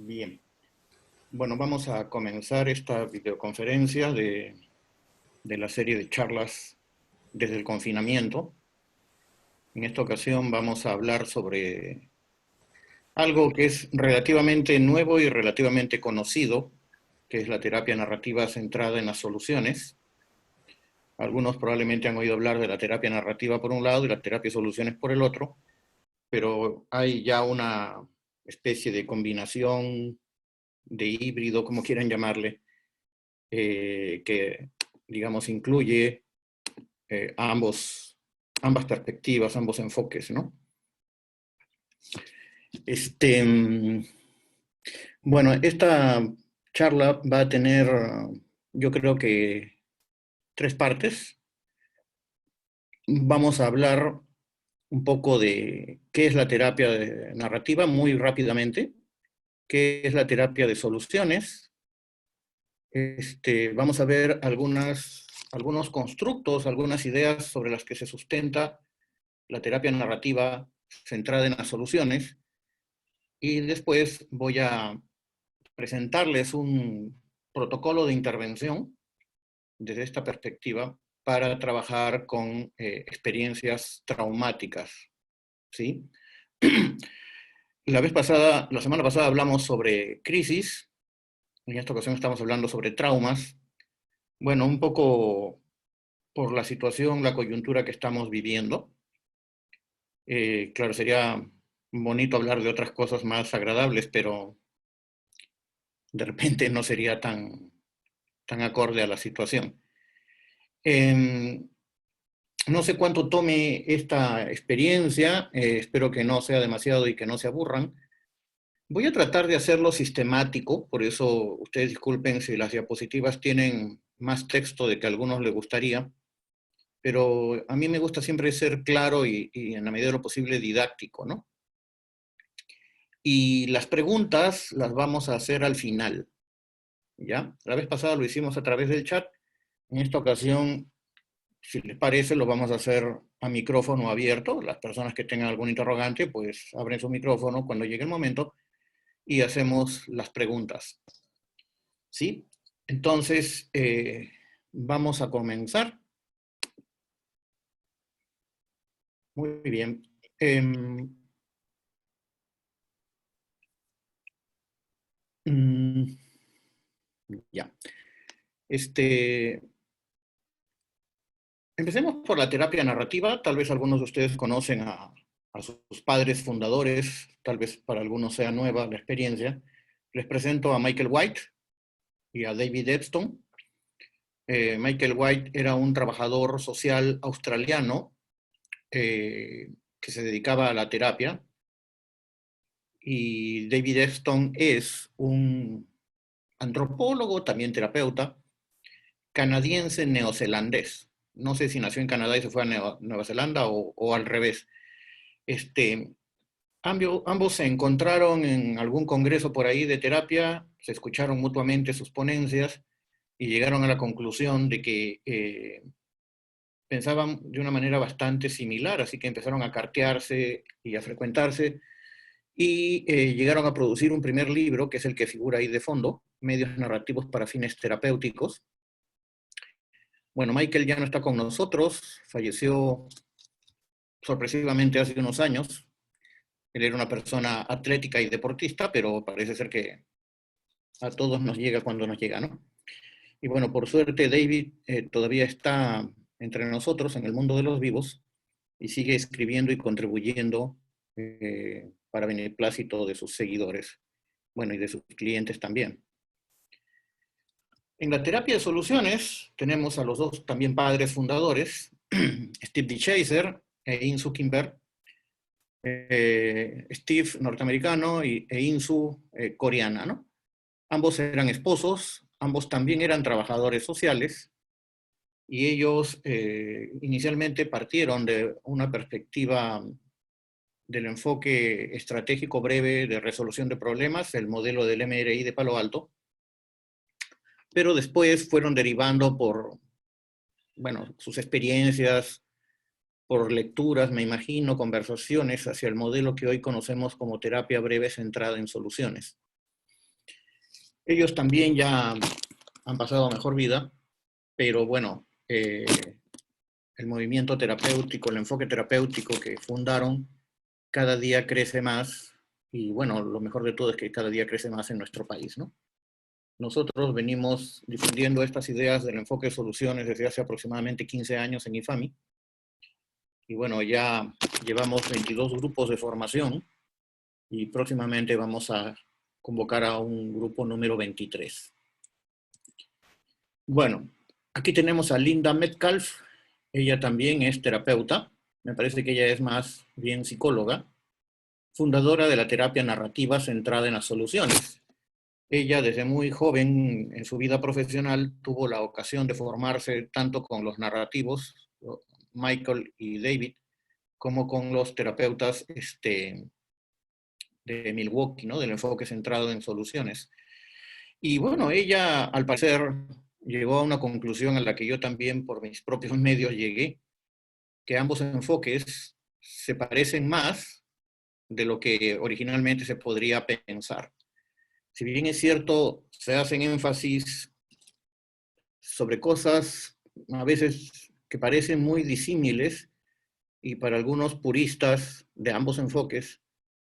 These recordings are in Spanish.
Bien, bueno, vamos a comenzar esta videoconferencia de la serie de charlas desde el confinamiento. En esta ocasión vamos a hablar sobre algo que es relativamente nuevo y relativamente conocido, que es la terapia narrativa centrada en las soluciones. Algunos probablemente han oído hablar de la terapia narrativa por un lado y la terapia de soluciones por el otro, pero hay ya una especie de combinación, de híbrido, como quieran llamarle, que, digamos, incluye ambas perspectivas, ambos enfoques, ¿no? Este, bueno, esta charla va a tener, yo creo que, tres partes. Vamos a hablar un poco de qué es la terapia narrativa muy rápidamente, qué es la terapia de soluciones. Vamos a ver algunos constructos, algunas ideas sobre las que se sustenta la terapia narrativa centrada en las soluciones, y después voy a presentarles un protocolo de intervención desde esta perspectiva para trabajar con experiencias traumáticas, ¿sí? La semana pasada hablamos sobre crisis, en esta ocasión estamos hablando sobre traumas. Bueno, un poco por la situación, la coyuntura que estamos viviendo. Claro, sería bonito hablar de otras cosas más agradables, pero de repente no sería tan acorde a la situación. No sé cuánto tome esta experiencia, espero que no sea demasiado y que no se aburran. Voy a tratar de hacerlo sistemático, por eso ustedes disculpen si las diapositivas tienen más texto de que a algunos les gustaría, pero a mí me gusta siempre ser claro y en la medida de lo posible didáctico, ¿no? Y las preguntas las vamos a hacer al final, ¿ya? La vez pasada lo hicimos a través del chat, en esta ocasión, si les parece, lo vamos a hacer a micrófono abierto. Las personas que tengan algún interrogante, pues abren su micrófono cuando llegue el momento y hacemos las preguntas, ¿sí? Entonces, vamos a comenzar. Muy bien. Mm, ya. Este, Empecemos por la terapia narrativa. Tal vez algunos de ustedes conocen a sus padres fundadores, tal vez para algunos sea nueva la experiencia. Les presento a Michael White y a David Epstein. Michael White era un trabajador social australiano que se dedicaba a la terapia, y David Epstein es un antropólogo, también terapeuta, canadiense neozelandés. No sé si nació en Canadá y se fue a Nueva Zelanda o al revés. Este, ambos se encontraron en algún congreso por ahí de terapia, se escucharon mutuamente sus ponencias y llegaron a la conclusión de que pensaban de una manera bastante similar, así que empezaron a cartearse y a frecuentarse y llegaron a producir un primer libro, que es el que figura ahí de fondo, Medios narrativos para fines terapéuticos. Bueno, Michael ya no está con nosotros, falleció sorpresivamente hace unos años. Él era una persona atlética y deportista, pero parece ser que a todos nos llega cuando nos llega, ¿no? Y bueno, por suerte David todavía está entre nosotros en el mundo de los vivos y sigue escribiendo y contribuyendo para beneplácito de sus seguidores, bueno, y de sus clientes también. En la terapia de soluciones tenemos a los dos también padres fundadores, Steve DeChazer e Insoo Kim Berg. Steve norteamericano e Insoo coreana, ¿no? Ambos eran esposos, ambos también eran trabajadores sociales, y ellos inicialmente partieron de una perspectiva del enfoque estratégico breve de resolución de problemas, el modelo del MRI de Palo Alto, pero después fueron derivando por, bueno, sus experiencias, por lecturas, me imagino, conversaciones hacia el modelo que hoy conocemos como terapia breve centrada en soluciones. Ellos también ya han pasado a mejor vida, pero bueno, el movimiento terapéutico, el enfoque terapéutico que fundaron, cada día crece más, y bueno, lo mejor de todo es que cada día crece más en nuestro país, ¿no? Nosotros venimos difundiendo estas ideas del enfoque de soluciones desde hace aproximadamente 15 años en IFAMI, y bueno, ya llevamos 22 grupos de formación, y próximamente vamos a convocar a un grupo número 23. Bueno, aquí tenemos a Linda Metcalf, ella también es terapeuta, me parece que ella es más bien psicóloga, fundadora de la terapia narrativa centrada en las soluciones. Ella desde muy joven en su vida profesional tuvo la ocasión de formarse tanto con los narrativos, Michael y David, como con los terapeutas de Milwaukee, ¿no? Del enfoque centrado en soluciones. Y bueno, ella al parecer llegó a una conclusión a la que yo también por mis propios medios llegué, que ambos enfoques se parecen más de lo que originalmente se podría pensar. Si bien es cierto, se hacen énfasis sobre cosas a veces que parecen muy disímiles y para algunos puristas de ambos enfoques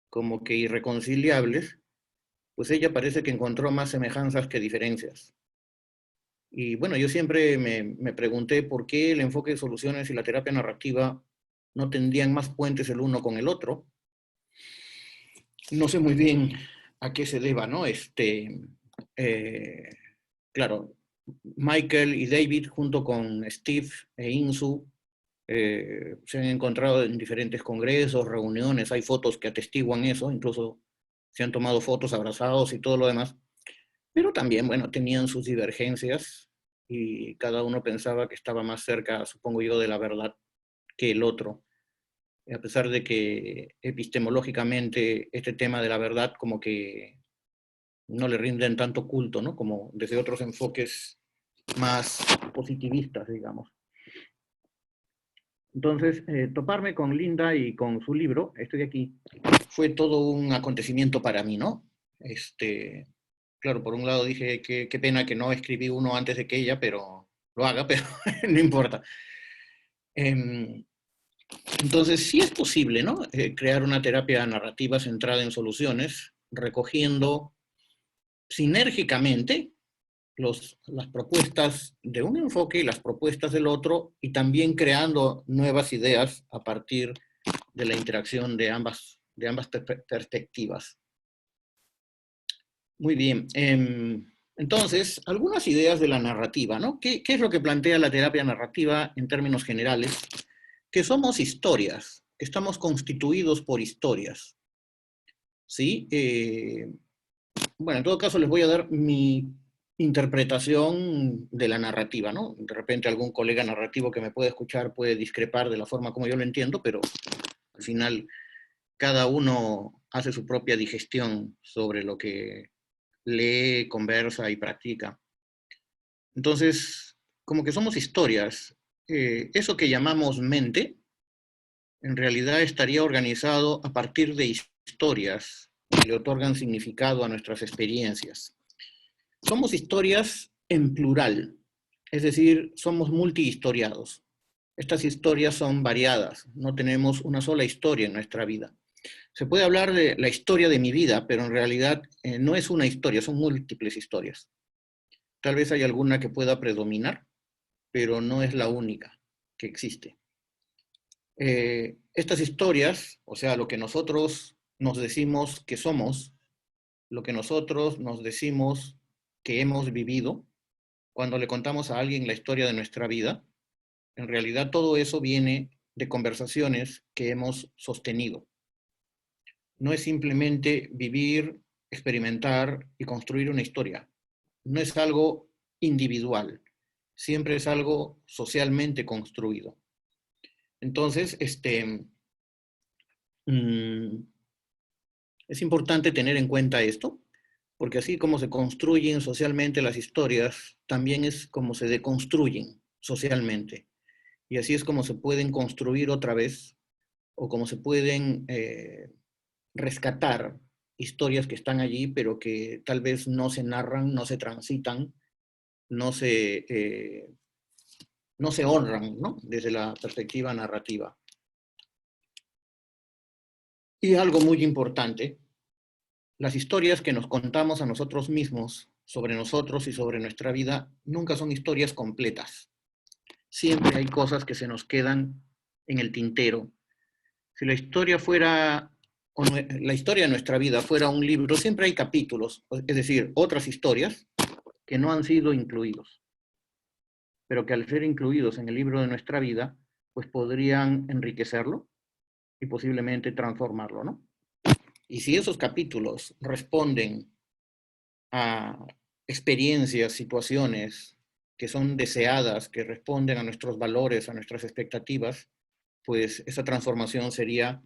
como que irreconciliables, pues ella parece que encontró más semejanzas que diferencias. Y bueno, yo siempre me pregunté por qué el enfoque de soluciones y la terapia narrativa no tendrían más puentes el uno con el otro. No sé muy bien a qué se deba, ¿no? Eh, claro, Michael y David, junto con Steve e Insu, se han encontrado en diferentes congresos, reuniones, hay fotos que atestiguan eso, incluso se han tomado fotos abrazados y todo lo demás, pero también, bueno, tenían sus divergencias y cada uno pensaba que estaba más cerca, supongo yo, de la verdad que el otro, a pesar de que epistemológicamente este tema de la verdad como que no le rinden tanto culto, ¿no? Como desde otros enfoques más positivistas, digamos. Entonces, toparme con Linda y con su libro, estoy aquí, fue todo un acontecimiento para mí, ¿no? Claro, por un lado dije que qué pena que no escribí uno antes de que ella, pero lo haga, pero no importa. Entonces, sí es posible, ¿no? Crear una terapia narrativa centrada en soluciones, recogiendo sinérgicamente las propuestas de un enfoque y las propuestas del otro, y también creando nuevas ideas a partir de la interacción de ambas perspectivas. Muy bien. Entonces, algunas ideas de la narrativa, ¿no? ¿Qué es lo que plantea la terapia narrativa en términos generales? Que somos historias, que estamos constituidos por historias, ¿sí? Bueno, en todo caso les voy a dar mi interpretación de la narrativa, ¿no? De repente algún colega narrativo que me pueda escuchar puede discrepar de la forma como yo lo entiendo, pero al final cada uno hace su propia digestión sobre lo que lee, conversa y practica. Entonces, como que somos historias. Eso que llamamos mente, en realidad estaría organizado a partir de historias que le otorgan significado a nuestras experiencias. Somos historias en plural, es decir, somos multihistoriados. Estas historias son variadas, no tenemos una sola historia en nuestra vida. Se puede hablar de la historia de mi vida, pero en realidad no es una historia, son múltiples historias. Tal vez hay alguna que pueda predominar, pero no es la única que existe. Estas historias, o sea, lo que nosotros nos decimos que somos, lo que nosotros nos decimos que hemos vivido, cuando le contamos a alguien la historia de nuestra vida, en realidad todo eso viene de conversaciones que hemos sostenido. No es simplemente vivir, experimentar y construir una historia. No es algo individual, siempre es algo socialmente construido. Entonces, es importante tener en cuenta esto, porque así como se construyen socialmente las historias, también es como se deconstruyen socialmente. Y así es como se pueden construir otra vez, o como se pueden rescatar historias que están allí, pero que tal vez no se narran, no se transitan, no se, no se honran, ¿no? Desde la perspectiva narrativa. Y algo muy importante, las historias que nos contamos a nosotros mismos sobre nosotros y sobre nuestra vida nunca son historias completas. Siempre hay cosas que se nos quedan en el tintero. Si la historia fuera, o la historia de nuestra vida fuera un libro, siempre hay capítulos, es decir, otras historias que no han sido incluidos, pero que al ser incluidos en el libro de nuestra vida, pues podrían enriquecerlo y posiblemente transformarlo, ¿no? Y si esos capítulos responden a experiencias, situaciones que son deseadas, que responden a nuestros valores, a nuestras expectativas, pues esa transformación sería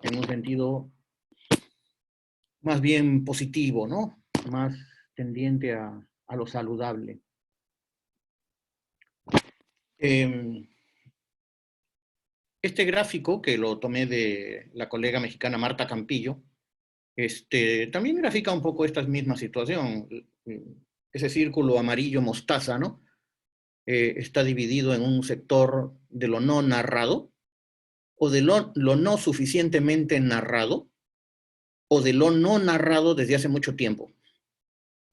en un sentido más bien positivo, ¿no? Más tendiente a lo saludable. Este gráfico, que lo tomé de la colega mexicana Marta Campillo, también grafica un poco esta misma situación. Ese círculo amarillo mostaza, ¿no? Está dividido en un sector de lo no narrado, o de lo no suficientemente narrado, o de lo no narrado desde hace mucho tiempo,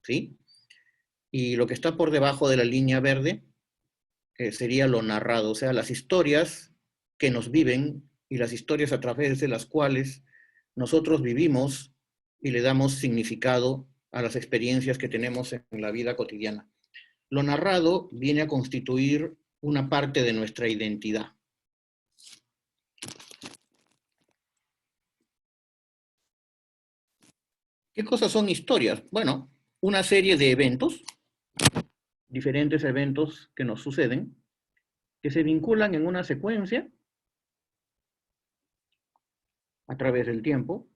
¿sí? Y lo que está por debajo de la línea verde sería lo narrado, o sea, las historias que nos viven y las historias a través de las cuales nosotros vivimos y le damos significado a las experiencias que tenemos en la vida cotidiana. Lo narrado viene a constituir una parte de nuestra identidad. ¿Qué cosas son historias? Bueno, una serie de eventos, diferentes eventos que nos suceden, que se vinculan en una secuencia a través del tiempo,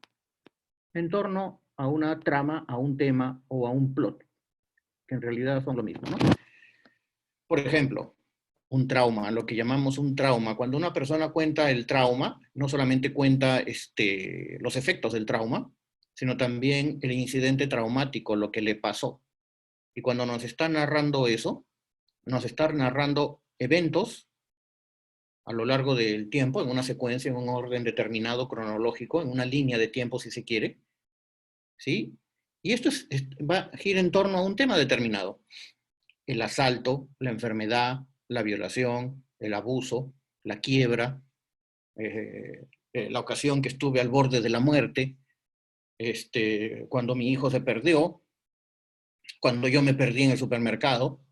en torno a una trama, a un tema o a un plot, que en realidad son lo mismo, ¿no? Por ejemplo, un trauma, lo que llamamos un trauma. Cuando una persona cuenta el trauma, no solamente cuenta los efectos del trauma, sino también el incidente traumático, lo que le pasó. Y cuando nos está narrando eso, nos está narrando eventos a lo largo del tiempo, en una secuencia, en un orden determinado, cronológico, en una línea de tiempo, si se quiere, ¿sí? Y esto gira en torno a un tema determinado. El asalto, la enfermedad, la violación, el abuso, la quiebra, la ocasión que estuve al borde de la muerte, cuando mi hijo se perdió, cuando yo me perdí en el supermercado,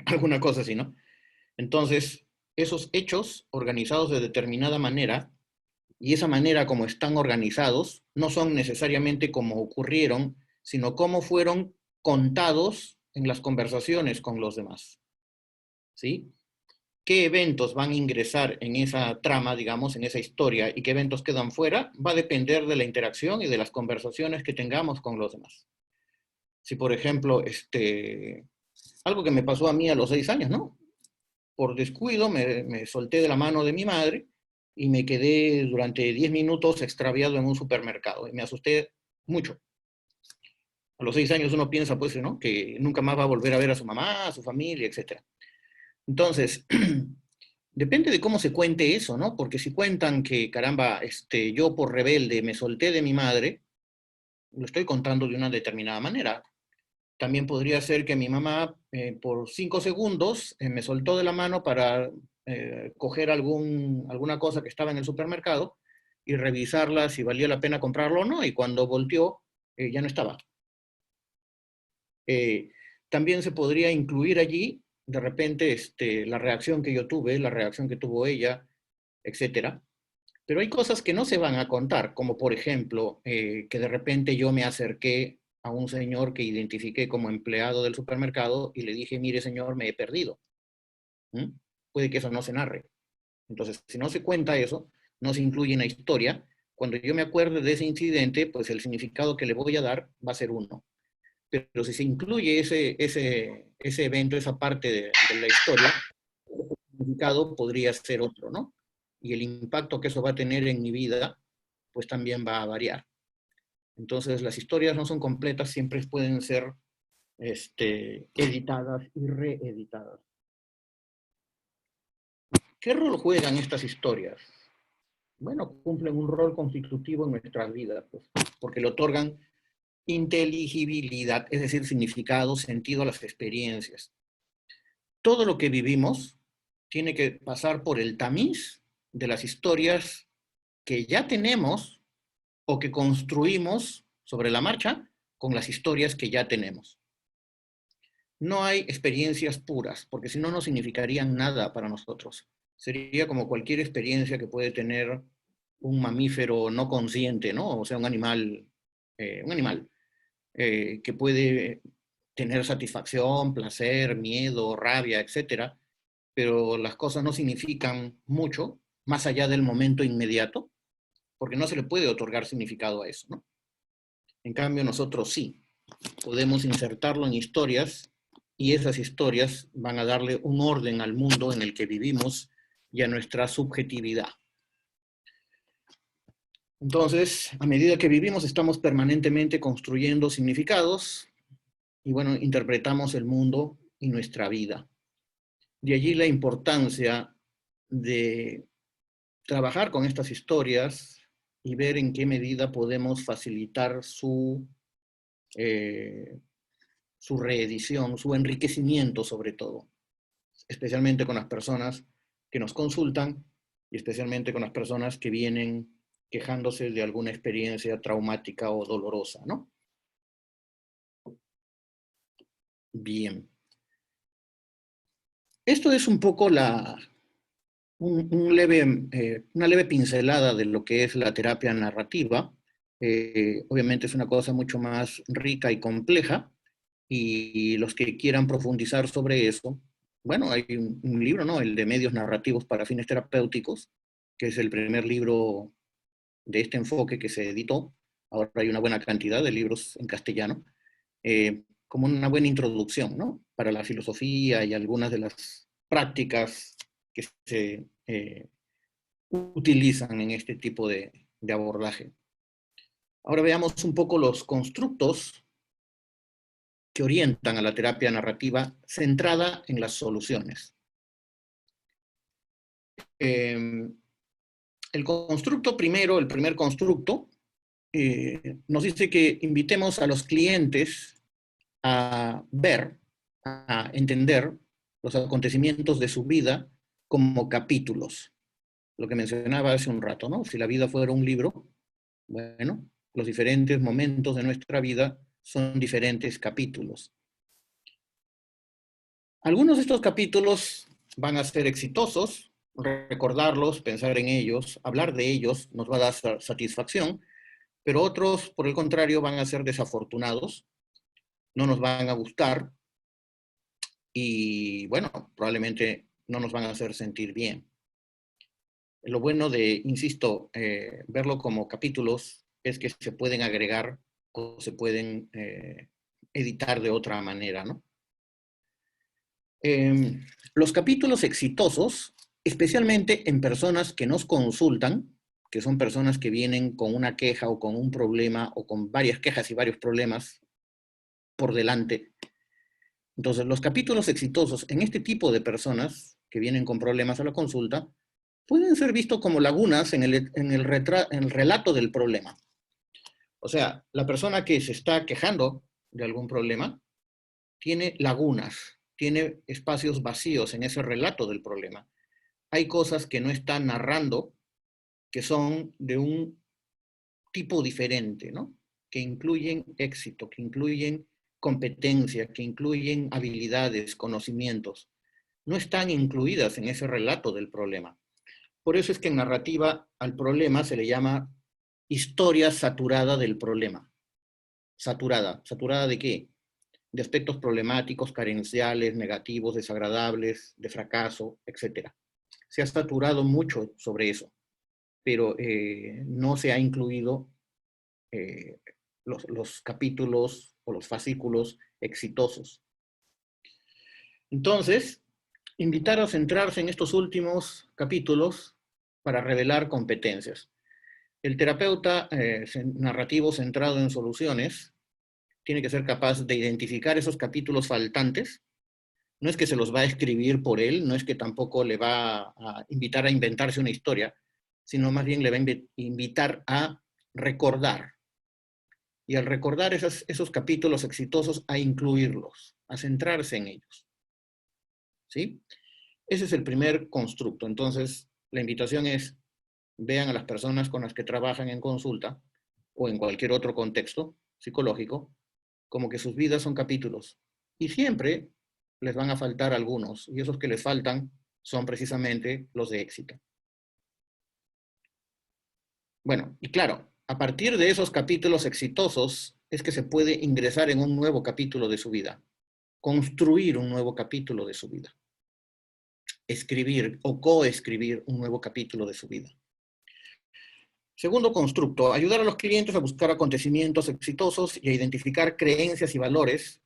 alguna cosa así, ¿no? Entonces, esos hechos organizados de determinada manera, y esa manera como están organizados, no son necesariamente como ocurrieron, sino cómo fueron contados en las conversaciones con los demás, ¿sí? ¿Qué eventos van a ingresar en esa trama, digamos, en esa historia, y qué eventos quedan fuera? Va a depender de la interacción y de las conversaciones que tengamos con los demás. Si, por ejemplo, algo que me pasó a mí a los 6 años, ¿no? Por descuido me solté de la mano de mi madre y me quedé durante 10 minutos extraviado en un supermercado y me asusté mucho. A los 6 años uno piensa, pues, ¿no? Que nunca más va a volver a ver a su mamá, a su familia, etc. Entonces, depende de cómo se cuente eso, ¿no? Porque si cuentan que, caramba, yo por rebelde me solté de mi madre, lo estoy contando de una determinada manera. También podría ser que mi mamá, por 5 segundos, me soltó de la mano para coger alguna cosa que estaba en el supermercado y revisarla si valía la pena comprarlo o no, y cuando volteó, ya no estaba. También se podría incluir allí, de repente, la reacción que yo tuve, la reacción que tuvo ella, etcétera. Pero hay cosas que no se van a contar, como por ejemplo, que de repente yo me acerqué a un señor que identifiqué como empleado del supermercado y le dije, mire señor, me he perdido. ¿Mm? Puede que eso no se narre. Entonces, si no se cuenta eso, no se incluye en la historia, cuando yo me acuerde de ese incidente, pues el significado que le voy a dar va a ser uno. Pero si se incluye ese evento, esa parte de la historia, el significado podría ser otro, ¿no? Y el impacto que eso va a tener en mi vida, pues también va a variar. Entonces las historias no son completas, siempre pueden ser editadas y reeditadas. ¿Qué rol juegan estas historias? Bueno, cumplen un rol constitutivo en nuestras vidas, pues, porque le otorgan inteligibilidad, es decir, significado, sentido a las experiencias. Todo lo que vivimos tiene que pasar por el tamiz de las historias que ya tenemos o que construimos sobre la marcha con las historias que ya tenemos. No hay experiencias puras, porque si no, no significarían nada para nosotros. Sería como cualquier experiencia que puede tener un mamífero no consciente, ¿no? O sea, un animal que puede tener satisfacción, placer, miedo, rabia, etcétera, pero las cosas no significan mucho más allá del momento inmediato, porque no se le puede otorgar significado a eso, ¿no? En cambio, nosotros sí, podemos insertarlo en historias y esas historias van a darle un orden al mundo en el que vivimos y a nuestra subjetividad. Entonces, a medida que vivimos, estamos permanentemente construyendo significados y, bueno, interpretamos el mundo y nuestra vida. De allí la importancia de trabajar con estas historias y ver en qué medida podemos facilitar su reedición, su enriquecimiento sobre todo, especialmente con las personas que nos consultan y especialmente con las personas que vienen quejándose de alguna experiencia traumática o dolorosa, ¿no? Bien. Esto es un poco una leve pincelada de lo que es la terapia narrativa. Obviamente es una cosa mucho más rica y compleja, y los que quieran profundizar sobre eso, bueno, hay un libro, ¿no? El de Medios Narrativos para Fines Terapéuticos, que es el primer libro de este enfoque que se editó. Ahora hay una buena cantidad de libros en castellano, como una buena introducción, ¿no? Para la filosofía y algunas de las prácticas que se utilizan en este tipo de abordaje. Ahora veamos un poco los constructos que orientan a la terapia narrativa centrada en las soluciones. El constructo primero, el primer constructo, nos dice que invitemos a los clientes a ver, a entender los acontecimientos de su vida como capítulos. Lo que mencionaba hace un rato, ¿no? Si la vida fuera un libro, bueno, los diferentes momentos de nuestra vida son diferentes capítulos. Algunos de estos capítulos van a ser exitosos, recordarlos, pensar en ellos, hablar de ellos nos va a dar satisfacción, pero otros, por el contrario, van a ser desafortunados, no nos van a gustar y, bueno, probablemente no nos van a hacer sentir bien. Lo bueno de, insisto, verlo como capítulos es que se pueden agregar o se pueden editar de otra manera, ¿no? Los capítulos exitosos, especialmente en personas que nos consultan, que son personas que vienen con una queja o con un problema o con varias quejas y varios problemas por delante. Entonces, los capítulos exitosos en este tipo de personas que vienen con problemas a la consulta pueden ser vistos como lagunas en el relato del problema. O sea, la persona que se está quejando de algún problema tiene lagunas, tiene espacios vacíos en ese relato del problema. Hay cosas que no está narrando que son de un tipo diferente, ¿no? Que incluyen éxito, que incluyen competencia, que incluyen habilidades, conocimientos. No están incluidas en ese relato del problema. Por eso es que en narrativa al problema se le llama historia saturada del problema. Saturada. ¿Saturada de qué? De aspectos problemáticos, carenciales, negativos, desagradables, de fracaso, etc. Se ha saturado mucho sobre eso, pero no se ha incluido los capítulos o los fascículos exitosos. Entonces, invitar a centrarse en estos últimos capítulos para revelar competencias. El terapeuta narrativo centrado en soluciones tiene que ser capaz de identificar esos capítulos faltantes. No es que se los va a escribir por él, no es que tampoco le va a invitar a inventarse una historia, sino más bien le va a invitar a recordar. Y al recordar esos capítulos exitosos, a incluirlos, a centrarse en ellos. ¿Sí? Ese es el primer constructo. Entonces, la invitación es, vean a las personas con las que trabajan en consulta o en cualquier otro contexto psicológico, como que sus vidas son capítulos. Y siempre les van a faltar algunos, y esos que les faltan son precisamente los de éxito. Bueno, y claro, a partir de esos capítulos exitosos es que se puede ingresar en un nuevo capítulo de su vida, construir un nuevo capítulo de su vida, escribir o coescribir un nuevo capítulo de su vida. Segundo constructo, ayudar a los clientes a buscar acontecimientos exitosos y a identificar creencias y valores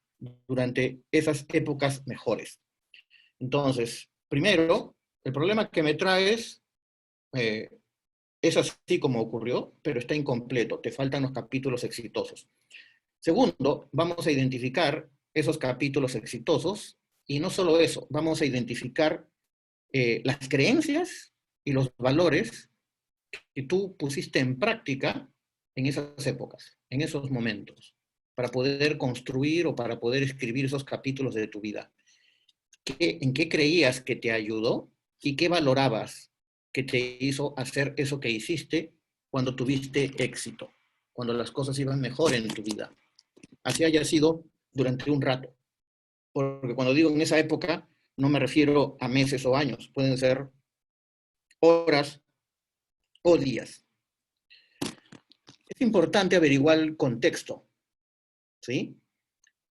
durante esas épocas mejores. Entonces, primero, el problema que me traes es así como ocurrió, pero está incompleto, te faltan los capítulos exitosos. Segundo, vamos a identificar esos capítulos exitosos y no solo eso, vamos a identificar las creencias y los valores que tú pusiste en práctica en esas épocas, en esos momentos, para poder construir o para poder escribir esos capítulos de tu vida. ¿En qué creías que te ayudó y qué valorabas que te hizo hacer eso que hiciste cuando tuviste éxito, cuando las cosas iban mejor en tu vida? Así haya sido durante un rato. Porque cuando digo en esa época, no me refiero a meses o años, pueden ser horas o días. Es importante averiguar el contexto, ¿sí?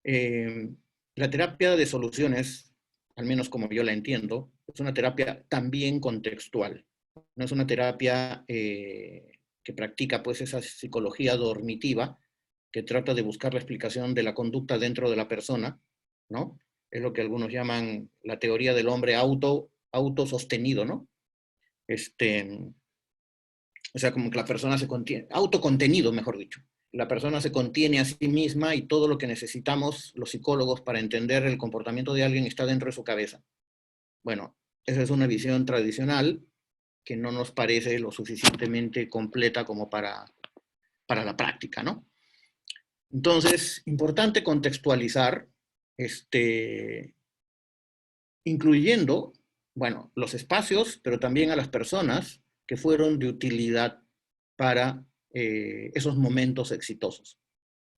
La terapia de soluciones, al menos como yo la entiendo, es una terapia también contextual. No es una terapia que practica pues esa psicología dormitiva que trata de buscar la explicación de la conducta dentro de la persona, ¿no? Es lo que algunos llaman la teoría del hombre autosostenido, ¿no? O sea, como que la persona se contiene, autocontenido, mejor dicho. La persona se contiene a sí misma y todo lo que necesitamos los psicólogos para entender el comportamiento de alguien está dentro de su cabeza. Bueno, esa es una visión tradicional que no nos parece lo suficientemente completa como para la práctica, ¿no? Entonces, importante contextualizar, incluyendo, bueno, los espacios, pero también a las personas que fueron de utilidad para esos momentos exitosos,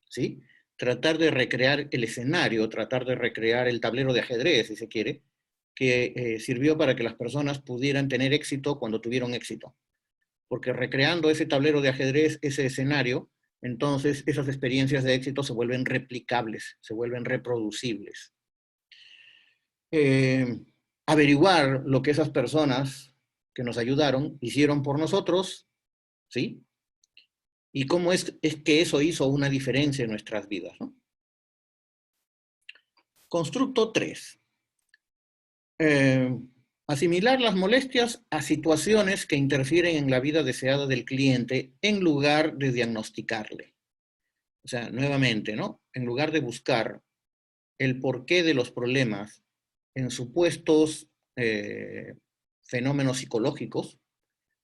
¿sí? Tratar de recrear el escenario, tratar de recrear el tablero de ajedrez, si se quiere, que sirvió para que las personas pudieran tener éxito cuando tuvieron éxito. Porque recreando ese tablero de ajedrez, ese escenario, entonces esas experiencias de éxito se vuelven replicables, se vuelven reproducibles. Averiguar lo que esas personas que nos ayudaron hicieron por nosotros, ¿sí? Y cómo es que eso hizo una diferencia en nuestras vidas, ¿no? Constructo 3. Asimilar las molestias a situaciones que interfieren en la vida deseada del cliente en lugar de diagnosticarle. O sea, nuevamente, ¿no? En lugar de buscar el porqué de los problemas en supuestos fenómenos psicológicos,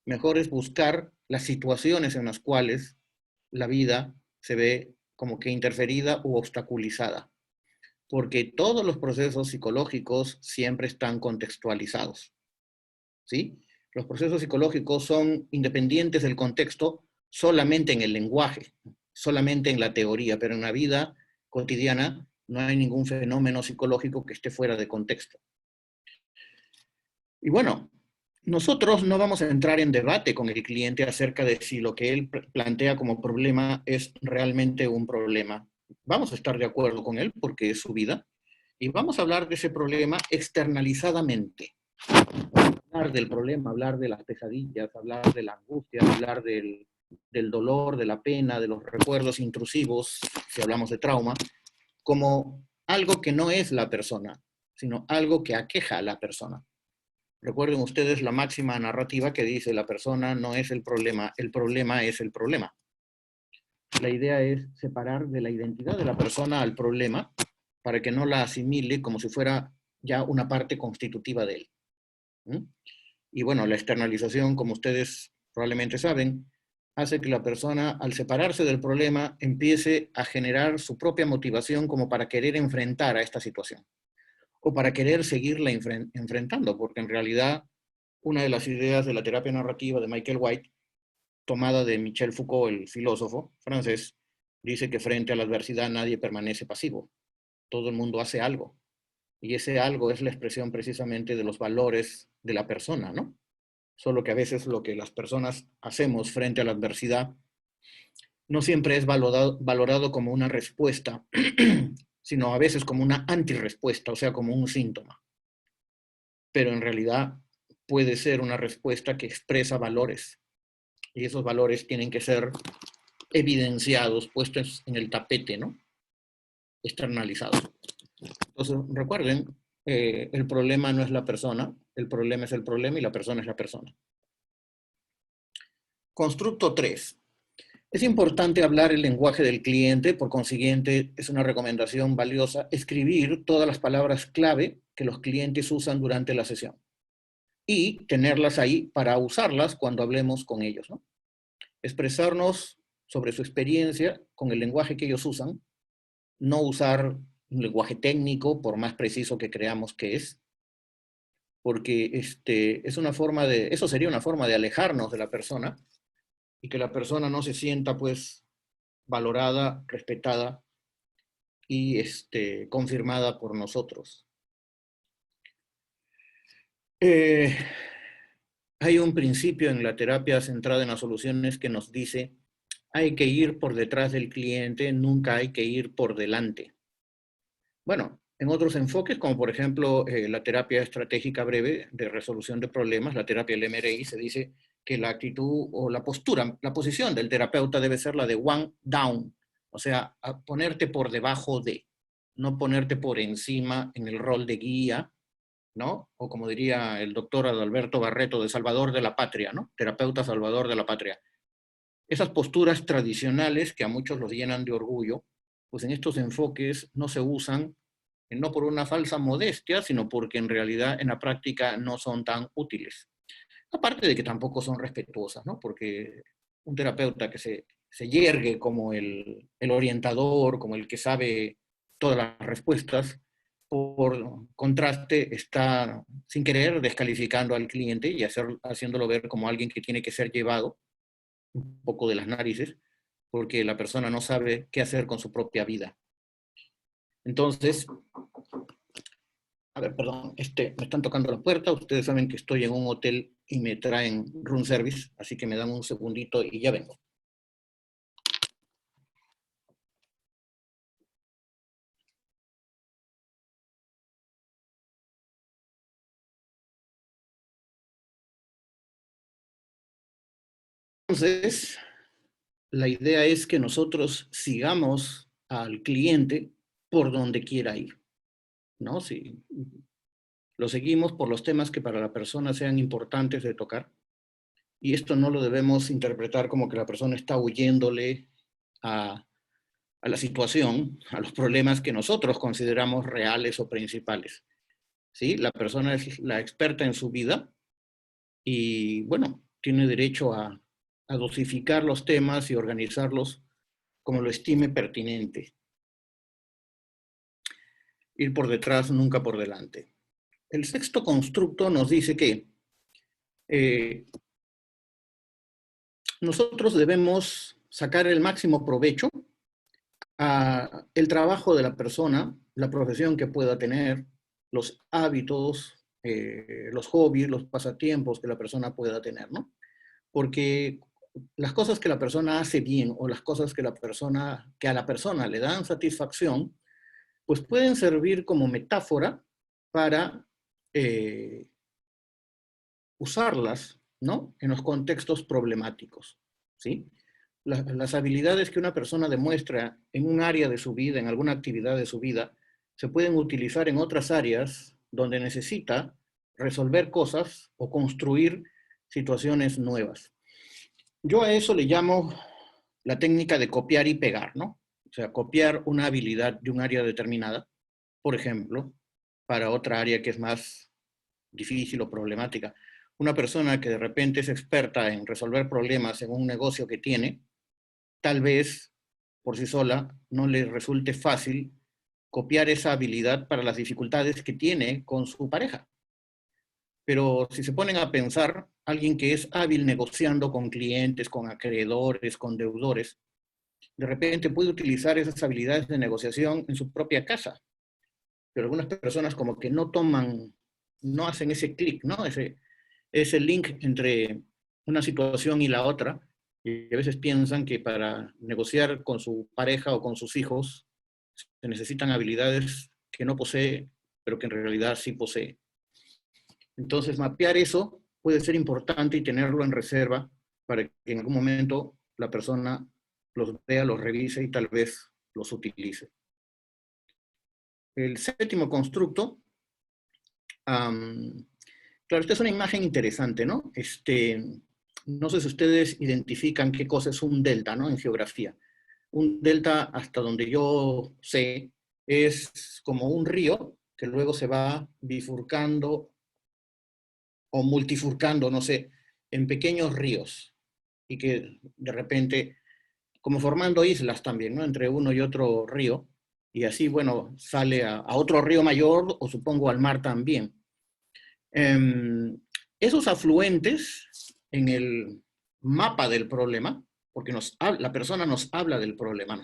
mejor es buscar las situaciones en las cuales la vida se ve como que interferida u obstaculizada. Porque todos los procesos psicológicos siempre están contextualizados, ¿sí? Los procesos psicológicos son independientes del contexto solamente en el lenguaje, solamente en la teoría, pero en la vida cotidiana no hay ningún fenómeno psicológico que esté fuera de contexto. Y bueno, nosotros no vamos a entrar en debate con el cliente acerca de si lo que él plantea como problema es realmente un problema. Vamos a estar de acuerdo con él porque es su vida y vamos a hablar de ese problema externalizadamente. Hablar del problema, hablar de las pesadillas, hablar de la angustia, hablar del dolor, de la pena, de los recuerdos intrusivos, si hablamos de trauma, como algo que no es la persona, sino algo que aqueja a la persona. Recuerden ustedes la máxima narrativa que dice la persona no es el problema es el problema. La idea es separar de la identidad de la persona al problema para que no la asimile como si fuera ya una parte constitutiva de él. ¿Mm? Y bueno, la externalización, como ustedes probablemente saben, hace que la persona, al separarse del problema, empiece a generar su propia motivación como para querer enfrentar a esta situación o para querer seguirla enfrentando, porque en realidad una de las ideas de la terapia narrativa de Michael White, tomada de Michel Foucault, el filósofo francés, dice que frente a la adversidad nadie permanece pasivo, todo el mundo hace algo, y ese algo es la expresión precisamente de los valores de la persona, ¿no? Solo que a veces lo que las personas hacemos frente a la adversidad no siempre es valorado como una respuesta, sino a veces como una antirrespuesta, o sea, como un síntoma. Pero en realidad puede ser una respuesta que expresa valores, y esos valores tienen que ser evidenciados, puestos en el tapete, ¿no? Externalizados. Entonces, recuerden, el problema no es la persona, el problema es el problema y la persona es la persona. Constructo 3. Es importante hablar el lenguaje del cliente, por consiguiente, es una recomendación valiosa escribir todas las palabras clave que los clientes usan durante la sesión y tenerlas ahí para usarlas cuando hablemos con ellos, ¿no? Expresarnos sobre su experiencia con el lenguaje que ellos usan, no usar un lenguaje técnico, por más preciso que creamos que es, porque es una forma eso sería una forma de alejarnos de la persona y que la persona no se sienta, pues, valorada, respetada y confirmada por nosotros. Hay un principio en la terapia centrada en las soluciones que nos dice, hay que ir por detrás del cliente, nunca hay que ir por delante. Bueno, en otros enfoques, como por ejemplo la terapia estratégica breve de resolución de problemas, la terapia del MRI, se dice que la actitud o la postura, la posición del terapeuta debe ser la de one down, o sea, ponerte por debajo de, no ponerte por encima en el rol de guía, ¿no? O como diría el doctor Adalberto Barreto, de salvador de la patria, ¿no? Terapeuta salvador de la patria. Esas posturas tradicionales que a muchos los llenan de orgullo, pues en estos enfoques no se usan, no por una falsa modestia, sino porque en realidad en la práctica no son tan útiles. Aparte de que tampoco son respetuosas, ¿no? Porque un terapeuta que se yergue como el orientador, como el que sabe todas las respuestas, por contraste está sin querer descalificando al cliente y haciéndolo ver como alguien que tiene que ser llevado un poco de las narices, porque la persona no sabe qué hacer con su propia vida. Entonces, a ver, perdón, me están tocando la puerta, ustedes saben que estoy en un hotel y me traen room service, así que me dan un segundito y ya vengo. Entonces, la idea es que nosotros sigamos al cliente por donde quiera ir, ¿no? Si lo seguimos por los temas que para la persona sean importantes de tocar, y esto no lo debemos interpretar como que la persona está huyéndole a la situación, a los problemas que nosotros consideramos reales o principales. ¿Sí? La persona es la experta en su vida y, bueno, tiene derecho a dosificar los temas y organizarlos como lo estime pertinente. Ir por detrás, nunca por delante. El sexto constructo nos dice que nosotros debemos sacar el máximo provecho el trabajo de la persona, la profesión que pueda tener, los hábitos, los hobbies, los pasatiempos que la persona pueda tener, ¿no? Porque las cosas que la persona hace bien o las cosas que a la persona le dan satisfacción, pues pueden servir como metáfora para usarlas, ¿no? En los contextos problemáticos, ¿sí? Las habilidades que una persona demuestra en un área de su vida, en alguna actividad de su vida, se pueden utilizar en otras áreas donde necesita resolver cosas o construir situaciones nuevas. Yo a eso le llamo la técnica de copiar y pegar, ¿no? O sea, copiar una habilidad de un área determinada, por ejemplo, para otra área que es más difícil o problemática. Una persona que de repente es experta en resolver problemas en un negocio que tiene, tal vez por sí sola no le resulte fácil copiar esa habilidad para las dificultades que tiene con su pareja. Pero si se ponen a pensar, alguien que es hábil negociando con clientes, con acreedores, con deudores, de repente puede utilizar esas habilidades de negociación en su propia casa. Pero algunas personas como que no toman, no hacen ese clic, ¿no? Ese link entre una situación y la otra, y a veces piensan que para negociar con su pareja o con sus hijos se necesitan habilidades que no posee, pero que en realidad sí posee. Entonces, mapear eso puede ser importante y tenerlo en reserva para que en algún momento la persona los vea, los revise y tal vez los utilice. El séptimo constructo, claro, esta es una imagen interesante, ¿no? No sé si ustedes identifican qué cosa es un delta, ¿no? En geografía. Un delta, hasta donde yo sé, es como un río que luego se va bifurcando o multifurcando, no sé, en pequeños ríos y que de repente, como formando islas también, ¿no? Entre uno y otro río, y así, bueno, sale a otro río mayor o supongo al mar también. Esos afluentes en el mapa del problema, porque la persona nos habla del problema,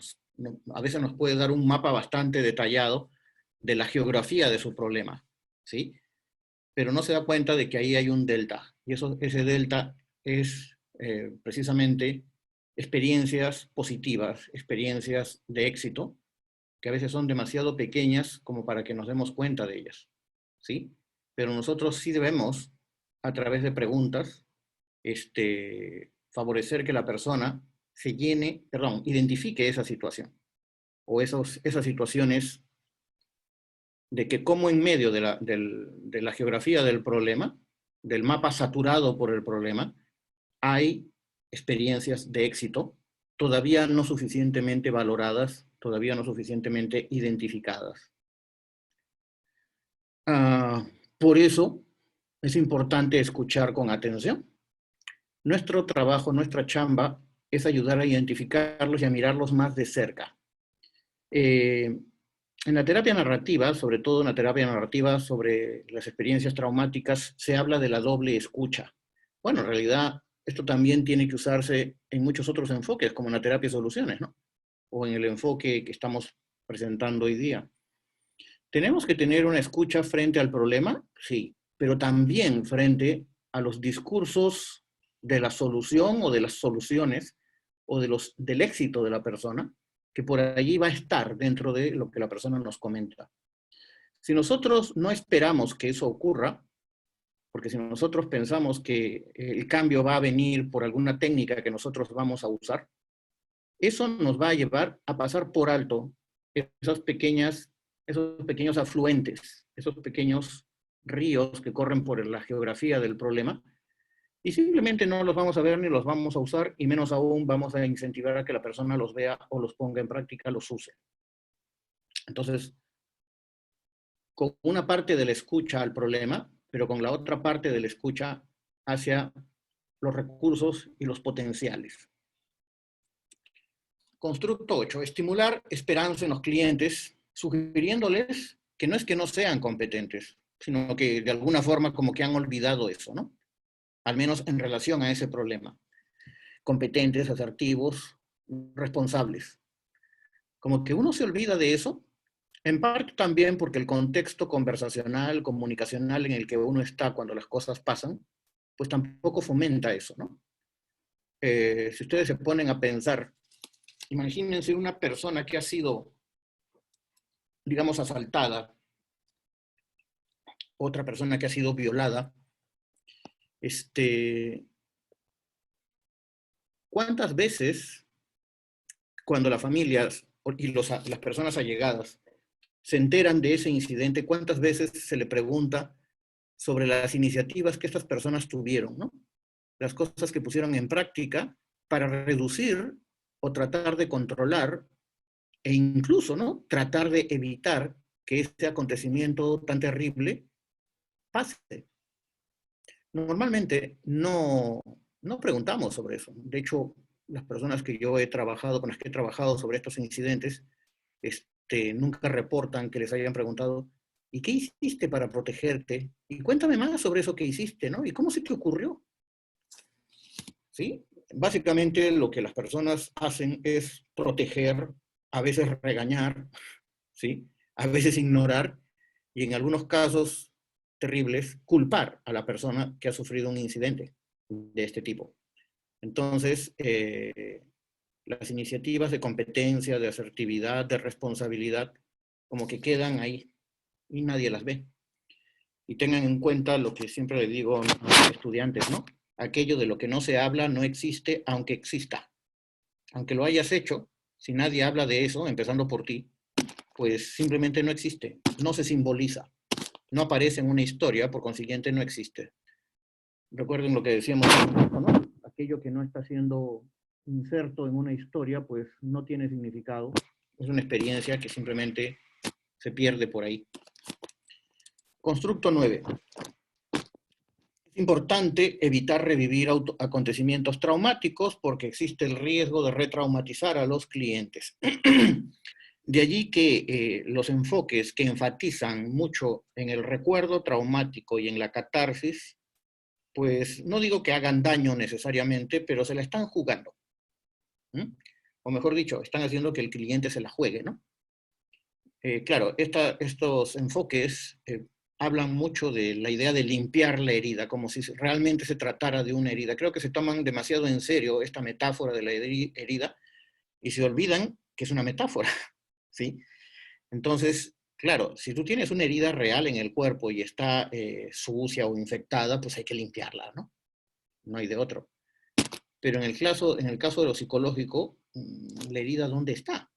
a veces nos puede dar un mapa bastante detallado de la geografía de su problema, ¿sí? Pero no se da cuenta de que ahí hay un delta, y ese delta es precisamente experiencias positivas, experiencias de éxito, que a veces son demasiado pequeñas como para que nos demos cuenta de ellas, ¿sí? Pero nosotros sí debemos, a través de preguntas, favorecer que la persona identifique esa situación, o esas situaciones de que como en medio de la geografía del problema, del mapa saturado por el problema, hay experiencias de éxito todavía no suficientemente valoradas, todavía no suficientemente identificadas. Por eso es importante escuchar con atención. Nuestro trabajo, nuestra chamba, es ayudar a identificarlos y a mirarlos más de cerca. En la terapia narrativa, sobre todo en la terapia narrativa sobre las experiencias traumáticas, se habla de la doble escucha. Bueno, en realidad esto también tiene que usarse en muchos otros enfoques, como en la terapia de soluciones, ¿no? O en el enfoque que estamos presentando hoy día. ¿Tenemos que tener una escucha frente al problema? Sí, pero también frente a los discursos de la solución o de las soluciones o del éxito de la persona, que por allí va a estar dentro de lo que la persona nos comenta. Si nosotros no esperamos que eso ocurra, porque si nosotros pensamos que el cambio va a venir por alguna técnica que nosotros vamos a usar, eso nos va a llevar a pasar por alto esos pequeños afluentes, esos pequeños ríos que corren por la geografía del problema, y simplemente no los vamos a ver ni los vamos a usar, y menos aún vamos a incentivar a que la persona los vea o los ponga en práctica, los use. Entonces, con una parte de la escucha al problema, pero con la otra parte de la escucha hacia los recursos y los potenciales. Constructo 8, estimular esperanza en los clientes, sugiriéndoles que no es que no sean competentes, sino que de alguna forma como que han olvidado eso, ¿no? Al menos en relación a ese problema. Competentes, asertivos, responsables. Como que uno se olvida de eso, en parte también porque el contexto conversacional, comunicacional en el que uno está cuando las cosas pasan, pues tampoco fomenta eso, ¿no? Si ustedes se ponen a pensar, imagínense una persona que ha sido, digamos, asaltada, otra persona que ha sido violada, ¿cuántas veces cuando las familias y las personas allegadas se enteran de ese incidente, cuántas veces se le pregunta sobre las iniciativas que estas personas tuvieron, ¿no? Las cosas que pusieron en práctica para reducir o tratar de controlar e incluso, ¿no?, tratar de evitar que este acontecimiento tan terrible pase. Normalmente no preguntamos sobre eso. De hecho, las personas que yo he trabajado, con las que he trabajado sobre estos incidentes, nunca reportan que les hayan preguntado, ¿y qué hiciste para protegerte? Y cuéntame más sobre eso que hiciste, ¿no? ¿Y cómo se te ocurrió? ¿Sí? Básicamente lo que las personas hacen es proteger, a veces regañar, ¿sí? A veces ignorar y en algunos casos terribles culpar a la persona que ha sufrido un incidente de este tipo. Entonces, las iniciativas de competencia, de asertividad, de responsabilidad, como que quedan ahí y nadie las ve. Y tengan en cuenta lo que siempre le digo a los estudiantes, ¿no? Aquello de lo que no se habla no existe, aunque exista. Aunque lo hayas hecho, si nadie habla de eso, empezando por ti, pues simplemente no existe, no se simboliza, no aparece en una historia, por consiguiente no existe. Recuerden lo que decíamos, ¿no? Aquello que no está siendo inserto en una historia, pues no tiene significado, es una experiencia que simplemente se pierde por ahí. Constructo 9. Es importante evitar revivir acontecimientos traumáticos porque existe el riesgo de retraumatizar a los clientes. De allí que los enfoques que enfatizan mucho en el recuerdo traumático y en la catarsis, pues no digo que hagan daño necesariamente, pero se la están jugando. O mejor dicho, están haciendo que el cliente se la juegue, ¿no? Claro, estos enfoques hablan mucho de la idea de limpiar la herida, como si realmente se tratara de una herida. Creo que se toman demasiado en serio esta metáfora de la herida y se olvidan que es una metáfora, ¿sí? Entonces, claro, si tú tienes una herida real en el cuerpo y está sucia o infectada, pues hay que limpiarla, ¿no? No hay de otro. Pero en el caso de lo psicológico, la herida, ¿dónde está?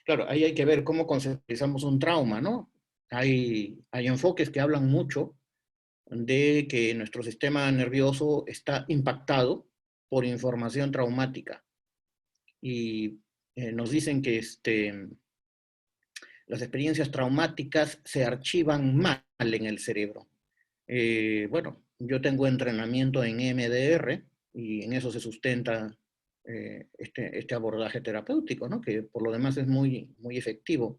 Claro, ahí hay que ver cómo conceptualizamos un trauma, ¿no? Hay enfoques que hablan mucho de que nuestro sistema nervioso está impactado por información traumática. Y nos dicen que las experiencias traumáticas se archivan mal en el cerebro. Bueno, yo tengo entrenamiento en EMDR y en eso se sustenta este abordaje terapéutico, ¿no? Que por lo demás es muy, muy efectivo.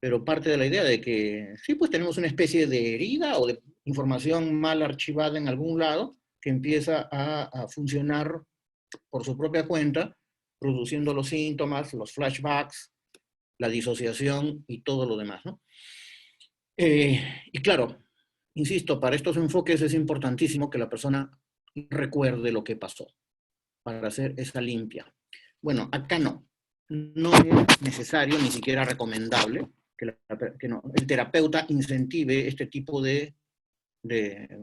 Pero parte de la idea de que sí, pues tenemos una especie de herida o de información mal archivada en algún lado que empieza a funcionar por su propia cuenta, produciendo los síntomas, los flashbacks, la disociación y todo lo demás, ¿no? Y claro, insisto, para estos enfoques es importantísimo que la persona recuerde lo que pasó para hacer esa limpia. Bueno, acá no. No es necesario, ni siquiera recomendable, que el terapeuta incentive este tipo de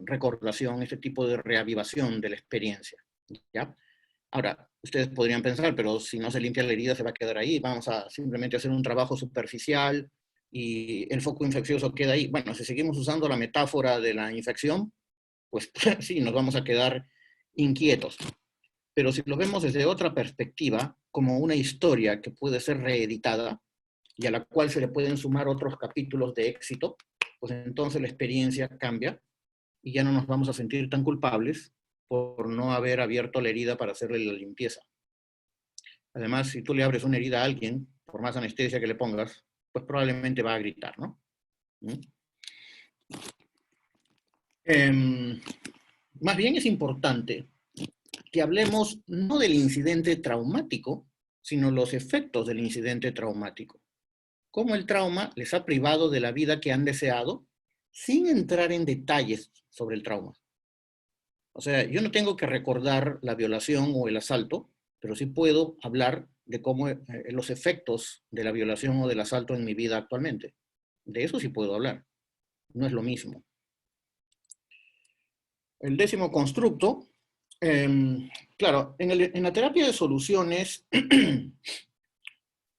recordación, este tipo de reavivación de la experiencia, ¿ya? Ahora, ustedes podrían pensar, pero si no se limpia la herida se va a quedar ahí, vamos a simplemente hacer un trabajo superficial y el foco infeccioso queda ahí. Bueno, si seguimos usando la metáfora de la infección, pues sí, nos vamos a quedar inquietos. Pero si lo vemos desde otra perspectiva, como una historia que puede ser reeditada y a la cual se le pueden sumar otros capítulos de éxito, pues entonces la experiencia cambia y ya no nos vamos a sentir tan culpables por no haber abierto la herida para hacerle la limpieza. Además, si tú le abres una herida a alguien, por más anestesia que le pongas, pues probablemente va a gritar, ¿no? Más bien es importante que hablemos no del incidente traumático, sino los efectos del incidente traumático. Cómo el trauma les ha privado de la vida que han deseado, sin entrar en detalles sobre el trauma. O sea, yo no tengo que recordar la violación o el asalto, pero sí puedo hablar de cómo los efectos de la violación o del asalto en mi vida actualmente. De eso sí puedo hablar. No es lo mismo. El 10º constructo, claro, en la terapia de soluciones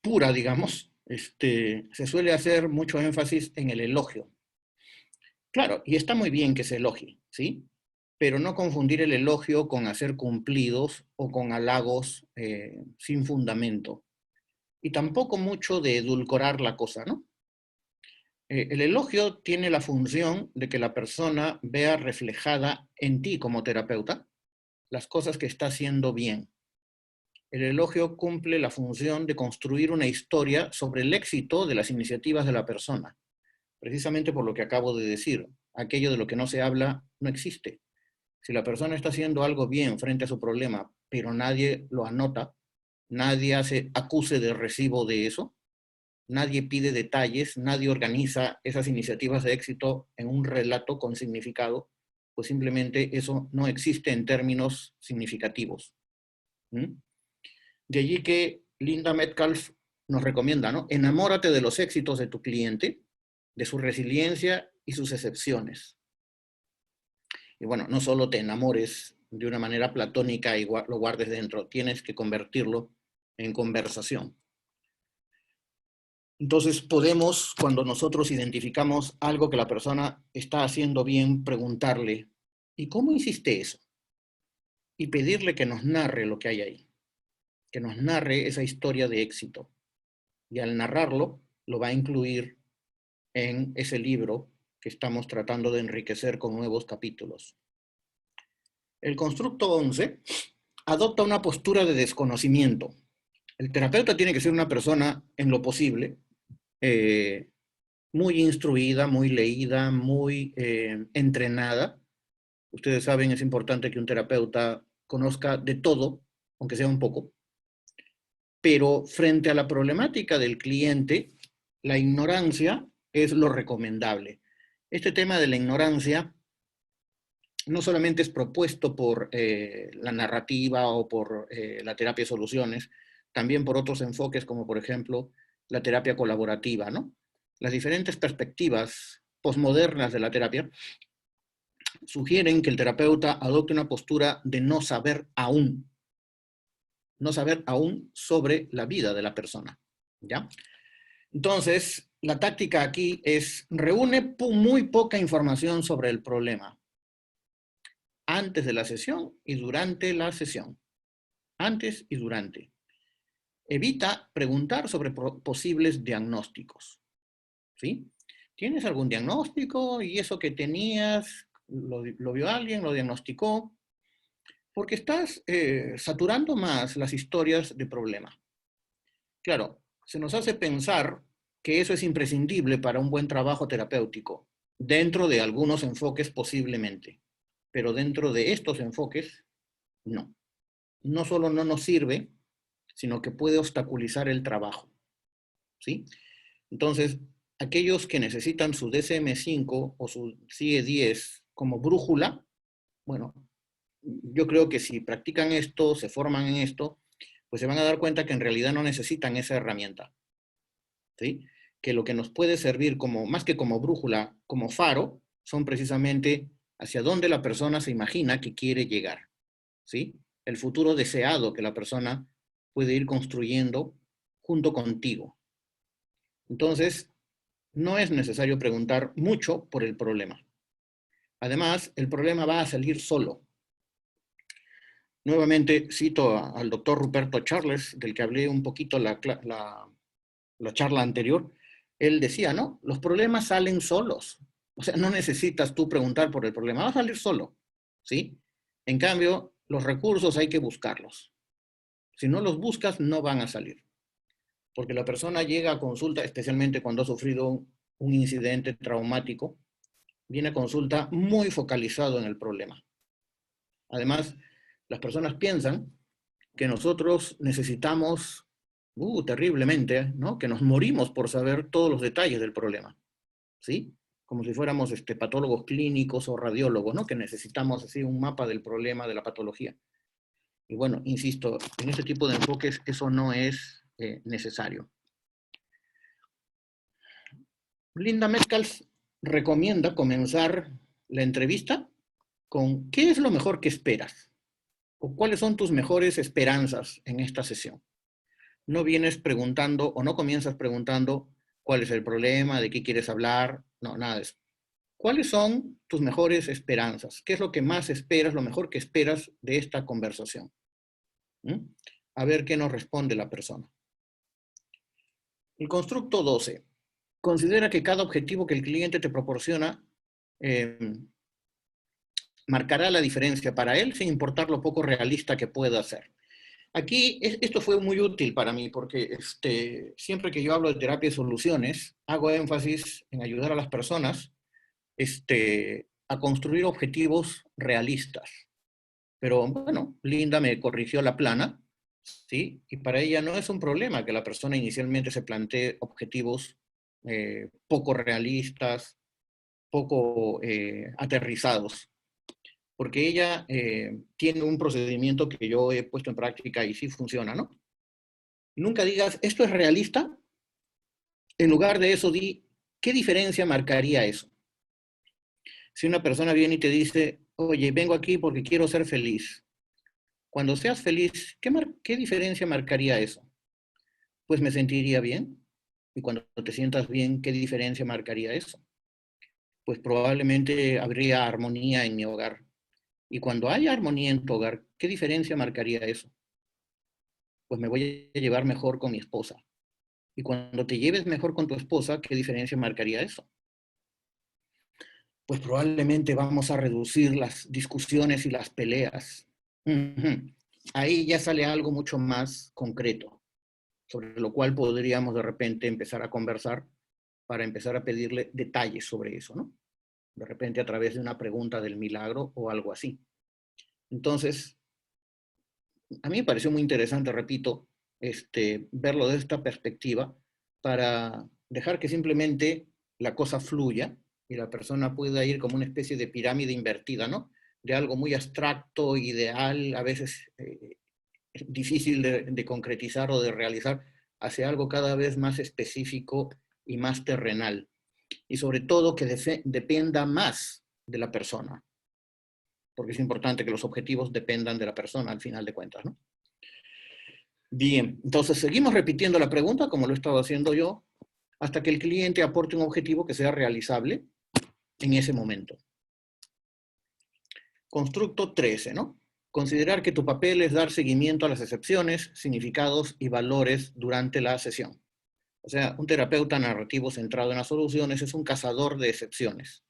pura, digamos, se suele hacer mucho énfasis en el elogio. Claro, y está muy bien que se elogie, ¿sí? Pero no confundir el elogio con hacer cumplidos o con halagos sin fundamento. Y tampoco mucho de edulcorar la cosa, ¿no? El elogio tiene la función de que la persona vea reflejada en ti como terapeuta las cosas que está haciendo bien. El elogio cumple la función de construir una historia sobre el éxito de las iniciativas de la persona, precisamente por lo que acabo de decir. Aquello de lo que no se habla no existe. Si la persona está haciendo algo bien frente a su problema, pero nadie lo anota, nadie hace acuse de recibo de eso, nadie pide detalles, nadie organiza esas iniciativas de éxito en un relato con significado, pues simplemente eso no existe en términos significativos. ¿Mm? De allí que Linda Metcalf nos recomienda, ¿no? Enamórate de los éxitos de tu cliente, de su resiliencia y sus excepciones. Y bueno, no solo te enamores de una manera platónica y lo guardes dentro, tienes que convertirlo en conversación. Entonces podemos, cuando nosotros identificamos algo que la persona está haciendo bien, preguntarle, ¿y cómo hiciste eso? Y pedirle que nos narre lo que hay ahí, que nos narre esa historia de éxito. Y al narrarlo, lo va a incluir en ese libro que estamos tratando de enriquecer con nuevos capítulos. El constructo 11 adopta una postura de desconocimiento. El terapeuta tiene que ser una persona, en lo posible, muy instruida, muy leída, muy entrenada. Ustedes saben, es importante que un terapeuta conozca de todo, aunque sea un poco, pero frente a la problemática del cliente, la ignorancia es lo recomendable. Este tema de la ignorancia no solamente es propuesto por la narrativa o por la terapia de soluciones, también por otros enfoques como por ejemplo la terapia colaborativa, ¿no? Las diferentes perspectivas posmodernas de la terapia sugieren que el terapeuta adopte una postura de no saber aún sobre la vida de la persona, ¿ya? Entonces, la táctica aquí es reúne muy poca información sobre el problema antes de la sesión y durante la sesión. Antes y durante. Evita preguntar sobre posibles diagnósticos, ¿sí? ¿Tienes algún diagnóstico? ¿Y eso que tenías, lo vio alguien, lo diagnosticó? Porque estás saturando más las historias de problema. Claro, se nos hace pensar que eso es imprescindible para un buen trabajo terapéutico, dentro de algunos enfoques posiblemente, pero dentro de estos enfoques, no. No solo no nos sirve, sino que puede obstaculizar el trabajo, ¿sí? Entonces, aquellos que necesitan su DSM-5 o su CIE-10 como brújula, bueno, yo creo que si practican esto, se forman en esto, pues se van a dar cuenta que en realidad no necesitan esa herramienta, ¿sí? Que lo que nos puede servir como, más que como brújula, como faro, son precisamente hacia dónde la persona se imagina que quiere llegar, ¿sí? El futuro deseado que la persona puede ir construyendo junto contigo. Entonces, no es necesario preguntar mucho por el problema. Además, el problema va a salir solo. Nuevamente cito al doctor Ruperto Charles, del que hablé un poquito la charla anterior. Él decía, ¿no? Los problemas salen solos. O sea, no necesitas tú preguntar por el problema, va a salir solo, ¿sí? En cambio, los recursos hay que buscarlos. Si no los buscas, no van a salir. Porque la persona llega a consulta, especialmente cuando ha sufrido un incidente traumático, viene a consulta muy focalizado en el problema. Además, las personas piensan que nosotros necesitamos, terriblemente, ¿no? Que nos morimos por saber todos los detalles del problema, ¿sí? Como si fuéramos patólogos clínicos o radiólogos, ¿no? Que necesitamos así un mapa del problema de la patología. Y bueno, insisto, en este tipo de enfoques eso no es necesario. Linda Metcalf recomienda comenzar la entrevista con ¿qué es lo mejor que esperas? ¿O cuáles son tus mejores esperanzas en esta sesión? No vienes preguntando o no comienzas preguntando cuál es el problema, de qué quieres hablar, no, nada de eso. ¿Cuáles son tus mejores esperanzas? ¿Qué es lo que más esperas, lo mejor que esperas de esta conversación? ¿Mm? A ver qué nos responde la persona. El constructo 12. Considera que cada objetivo que el cliente te proporciona eh, marcará la diferencia para él sin importar lo poco realista que pueda ser. Aquí esto fue muy útil para mí porque siempre que yo hablo de terapia y soluciones, hago énfasis en ayudar a las personas a construir objetivos realistas. Pero bueno, Linda me corrigió la plana, ¿sí? Y para ella no es un problema que la persona inicialmente se plantee objetivos poco realistas, poco aterrizados, porque ella tiene un procedimiento que yo he puesto en práctica y sí funciona, ¿no? Nunca digas, ¿esto es realista? En lugar de eso, di, ¿qué diferencia marcaría eso? Si una persona viene y te dice, oye, vengo aquí porque quiero ser feliz. Cuando seas feliz, ¿qué diferencia marcaría eso? Pues me sentiría bien. Y cuando te sientas bien, ¿qué diferencia marcaría eso? Pues probablemente habría armonía en mi hogar. Y cuando haya armonía en tu hogar, ¿qué diferencia marcaría eso? Pues me voy a llevar mejor con mi esposa. Y cuando te lleves mejor con tu esposa, ¿qué diferencia marcaría eso? Pues probablemente vamos a reducir las discusiones y las peleas. Ahí ya sale algo mucho más concreto, sobre lo cual podríamos de repente empezar a conversar para empezar a pedirle detalles sobre eso, ¿no? De repente a través de una pregunta del milagro o algo así. Entonces, a mí me pareció muy interesante, repito, verlo de esta perspectiva para dejar que simplemente la cosa fluya y la persona pueda ir como una especie de pirámide invertida, ¿no? De algo muy abstracto, ideal, a veces difícil de concretizar o de realizar, hacia algo cada vez más específico y más terrenal. Y sobre todo que dependa más de la persona, porque es importante que los objetivos dependan de la persona al final de cuentas, ¿no? Bien, entonces seguimos repitiendo la pregunta como lo he estado haciendo yo, hasta que el cliente aporte un objetivo que sea realizable en ese momento. Constructo 13, ¿no? Considerar que tu papel es dar seguimiento a las excepciones, significados y valores durante la sesión. O sea, un terapeuta narrativo centrado en las soluciones es un cazador de excepciones.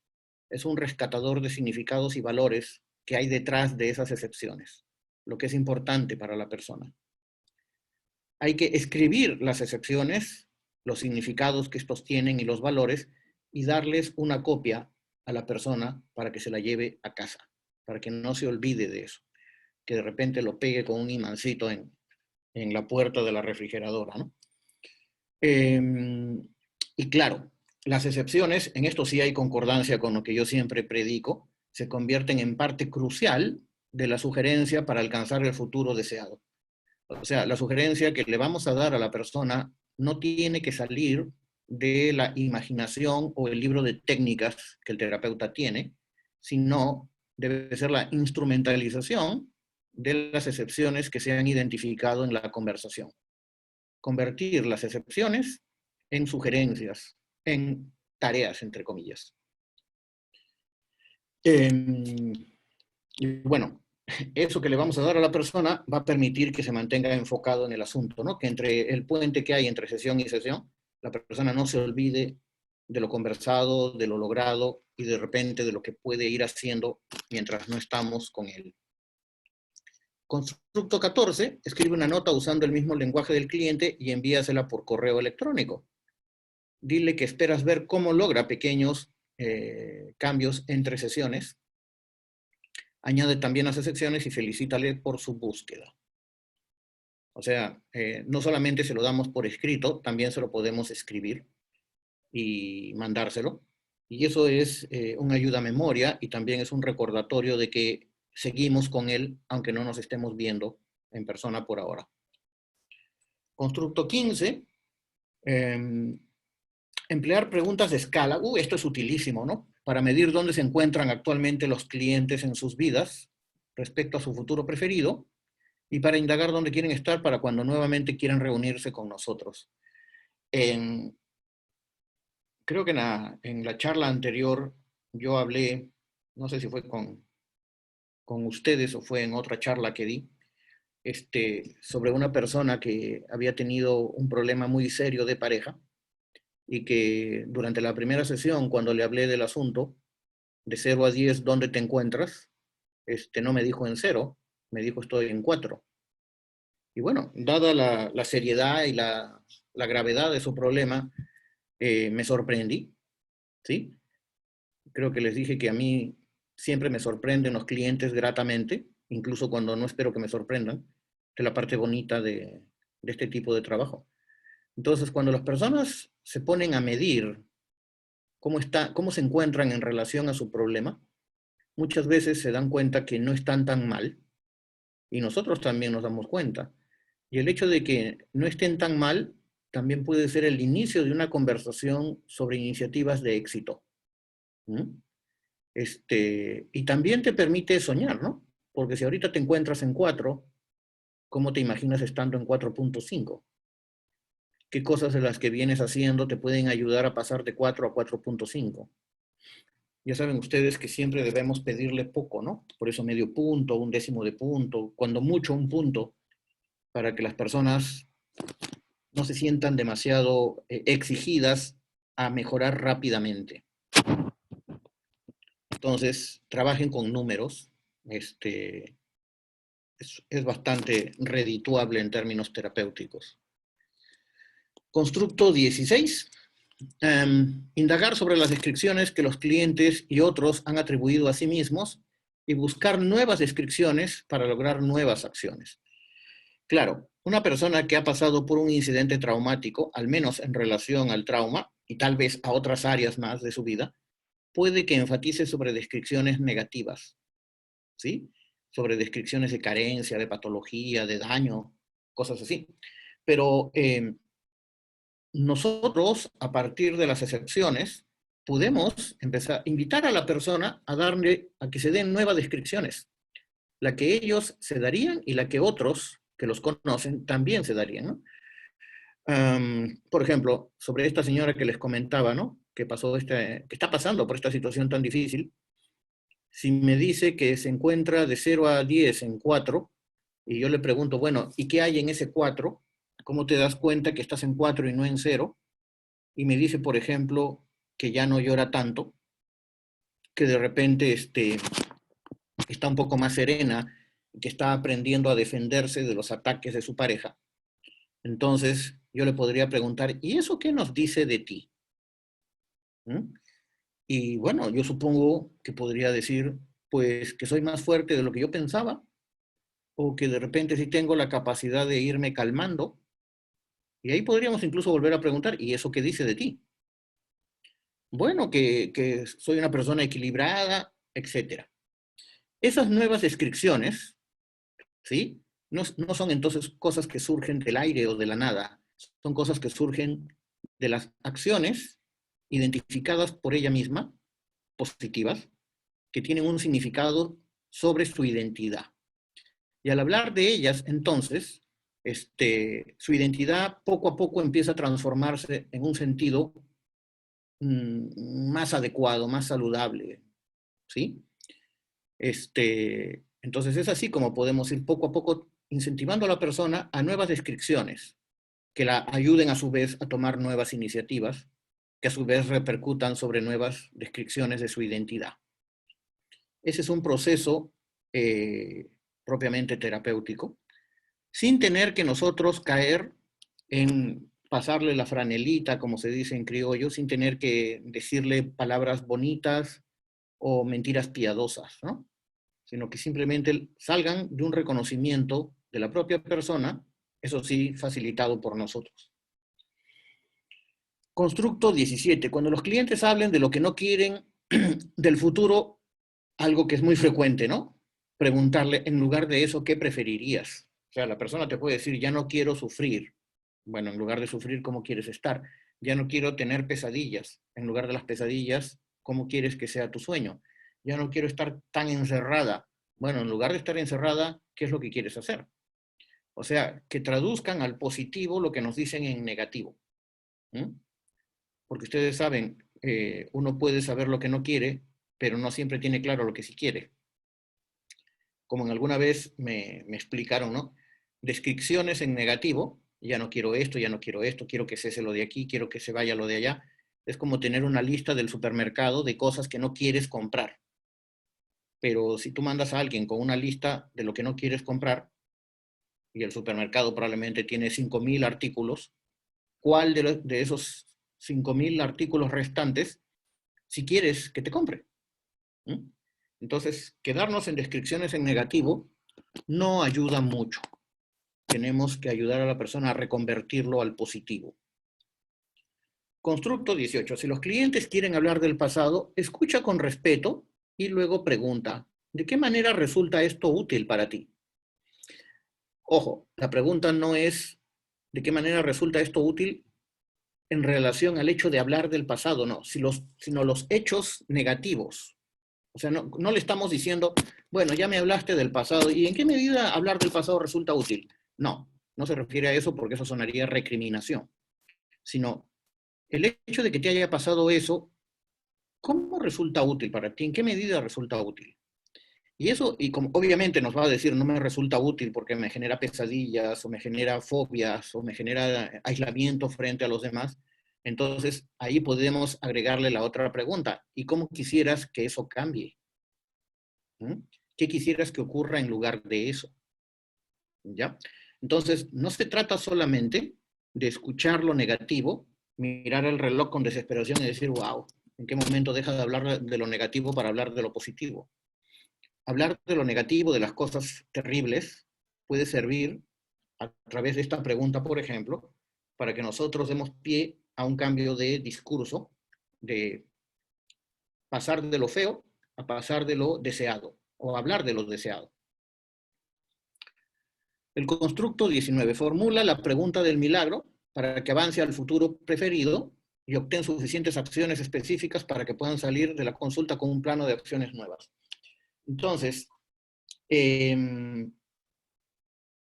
Es un rescatador de significados y valores que hay detrás de esas excepciones, lo que es importante para la persona. Hay que escribir las excepciones, los significados que estos tienen y los valores, y darles una copia a la persona para que se la lleve a casa, para que no se olvide de eso, que de repente lo pegue con un imancito en la puerta de la refrigeradora, ¿no? Y claro, las excepciones, en esto sí hay concordancia con lo que yo siempre predico, se convierten en parte crucial de la sugerencia para alcanzar el futuro deseado. O sea, la sugerencia que le vamos a dar a la persona no tiene que salir de la imaginación o el libro de técnicas que el terapeuta tiene, sino debe ser la instrumentalización de las excepciones que se han identificado en la conversación. Convertir las excepciones en sugerencias, en tareas, entre comillas. Y bueno, eso que le vamos a dar a la persona va a permitir que se mantenga enfocado en el asunto, ¿no? Que entre el puente que hay entre sesión y sesión, la persona no se olvide de lo conversado, de lo logrado y de repente de lo que puede ir haciendo mientras no estamos con él. Constructo 14, escribe una nota usando el mismo lenguaje del cliente y envíasela por correo electrónico. Dile que esperas ver cómo logra pequeños cambios entre sesiones. Añade también las excepciones y felicítale por su búsqueda. O sea, no solamente se lo damos por escrito, también se lo podemos escribir y mandárselo. Y eso es una ayuda a memoria y también es un recordatorio de que seguimos con él, aunque no nos estemos viendo en persona por ahora. Constructo 15. Emplear preguntas de escala. Esto es utilísimo, ¿no? Para medir dónde se encuentran actualmente los clientes en sus vidas respecto a su futuro preferido y para indagar dónde quieren estar para cuando nuevamente quieran reunirse con nosotros. Creo que en la charla anterior yo hablé, no sé si fue con ustedes o fue en otra charla que di, sobre una persona que había tenido un problema muy serio de pareja y que durante la primera sesión, cuando le hablé del asunto, de 0 a 10, ¿dónde te encuentras? No me dijo en 0, me dijo estoy en 4. Y bueno, dada la seriedad y la gravedad de su problema, me sorprendí, ¿sí? Creo que les dije que a mí siempre me sorprenden los clientes gratamente, incluso cuando no espero que me sorprendan, que es la parte bonita de este tipo de trabajo. Entonces, cuando las personas se ponen a medir cómo se encuentran en relación a su problema, muchas veces se dan cuenta que no están tan mal, y nosotros también nos damos cuenta. Y el hecho de que no estén tan mal también puede ser el inicio de una conversación sobre iniciativas de éxito. ¿Mm? Y también te permite soñar, ¿no? Porque si ahorita te encuentras en 4, ¿cómo te imaginas estando en 4.5? ¿Qué cosas de las que vienes haciendo te pueden ayudar a pasar de 4 a 4.5? Ya saben ustedes que siempre debemos pedirle poco, ¿no? Por eso medio punto, un décimo de punto, cuando mucho un punto, para que las personas no se sientan demasiado exigidas a mejorar rápidamente. Entonces, trabajen con números. Es bastante redituable en términos terapéuticos. Constructo 16. Indagar sobre las descripciones que los clientes y otros han atribuido a sí mismos y buscar nuevas descripciones para lograr nuevas acciones. Claro, una persona que ha pasado por un incidente traumático, al menos en relación al trauma, y tal vez a otras áreas más de su vida, puede que enfatice sobre descripciones negativas, ¿sí? Sobre descripciones de carencia, de patología, de daño, cosas así. Pero nosotros, a partir de las excepciones, podemos empezar a invitar a la persona a que se den nuevas descripciones, la que ellos se darían y la que otros que los conocen también se darían, ¿no? Por ejemplo, sobre esta señora que les comentaba, ¿no? Que está pasando por esta situación tan difícil. Si me dice que se encuentra de 0 a 10 en 4, y yo le pregunto, bueno, ¿y qué hay en ese 4? ¿Cómo te das cuenta que estás en 4 y no en 0? Y me dice, por ejemplo, que ya no llora tanto, que de repente está un poco más serena, que está aprendiendo a defenderse de los ataques de su pareja. Entonces, yo le podría preguntar, ¿y eso qué nos dice de ti? ¿Mm? Y bueno, yo supongo que podría decir, pues, que soy más fuerte de lo que yo pensaba, o que de repente sí tengo la capacidad de irme calmando. Y ahí podríamos incluso volver a preguntar, ¿y eso qué dice de ti? Bueno, que soy una persona equilibrada, etcétera. Esas nuevas descripciones, ¿sí? No son entonces cosas que surgen del aire o de la nada, son cosas que surgen de las acciones identificadas por ella misma, positivas, que tienen un significado sobre su identidad. Y al hablar de ellas, entonces, su identidad poco a poco empieza a transformarse en un sentido más adecuado, más saludable, ¿sí? Entonces es así como podemos ir poco a poco incentivando a la persona a nuevas descripciones que la ayuden a su vez a tomar nuevas iniciativas, que a su vez repercutan sobre nuevas descripciones de su identidad. Ese es un proceso propiamente terapéutico, sin tener que nosotros caer en pasarle la franelita, como se dice en criollo, sin tener que decirle palabras bonitas o mentiras piadosas, ¿no? Sino que simplemente salgan de un reconocimiento de la propia persona, eso sí, facilitado por nosotros. Constructo 17. Cuando los clientes hablen de lo que no quieren del futuro, algo que es muy frecuente, ¿no? Preguntarle, en lugar de eso, ¿qué preferirías? O sea, la persona te puede decir, ya no quiero sufrir. Bueno, en lugar de sufrir, ¿cómo quieres estar? Ya no quiero tener pesadillas. En lugar de las pesadillas, ¿cómo quieres que sea tu sueño? Ya no quiero estar tan encerrada. Bueno, en lugar de estar encerrada, ¿qué es lo que quieres hacer? O sea, que traduzcan al positivo lo que nos dicen en negativo. ¿Mm? Porque ustedes saben, uno puede saber lo que no quiere, pero no siempre tiene claro lo que sí quiere. Como en alguna vez me explicaron, ¿no? Descripciones en negativo, ya no quiero esto, quiero que cese lo de aquí, quiero que se vaya lo de allá. Es como tener una lista del supermercado de cosas que no quieres comprar. Pero si tú mandas a alguien con una lista de lo que no quieres comprar, y el supermercado probablemente tiene 5.000 artículos, ¿cuál de esos 5.000 artículos restantes, si quieres que te compre? ¿Mm? Entonces, quedarnos en descripciones en negativo no ayuda mucho. Tenemos que ayudar a la persona a reconvertirlo al positivo. Constructo 18. Si los clientes quieren hablar del pasado, escucha con respeto y luego pregunta, ¿de qué manera resulta esto útil para ti? Ojo, la pregunta no es ¿de qué manera resulta esto útil en relación al hecho de hablar del pasado? No, sino los hechos negativos. O sea, no le estamos diciendo, bueno, ya me hablaste del pasado, ¿y en qué medida hablar del pasado resulta útil? No, no se refiere a eso porque eso sonaría recriminación, sino el hecho de que te haya pasado eso, ¿cómo resulta útil para ti? ¿En qué medida resulta útil? Y eso, y como obviamente nos va a decir, no me resulta útil porque me genera pesadillas, o me genera fobias, o me genera aislamiento frente a los demás, entonces ahí podemos agregarle la otra pregunta, ¿y cómo quisieras que eso cambie? ¿Mm? ¿Qué quisieras que ocurra en lugar de eso? ¿Ya? Entonces, no se trata solamente de escuchar lo negativo, mirar el reloj con desesperación y decir, wow, ¿en qué momento deja de hablar de lo negativo para hablar de lo positivo? Hablar de lo negativo, de las cosas terribles, puede servir a través de esta pregunta, por ejemplo, para que nosotros demos pie a un cambio de discurso, de pasar de lo feo a pasar de lo deseado, o hablar de lo deseado. El constructo 19 formula la pregunta del milagro para que avance al futuro preferido y obtén suficientes acciones específicas para que puedan salir de la consulta con un plano de acciones nuevas. Entonces,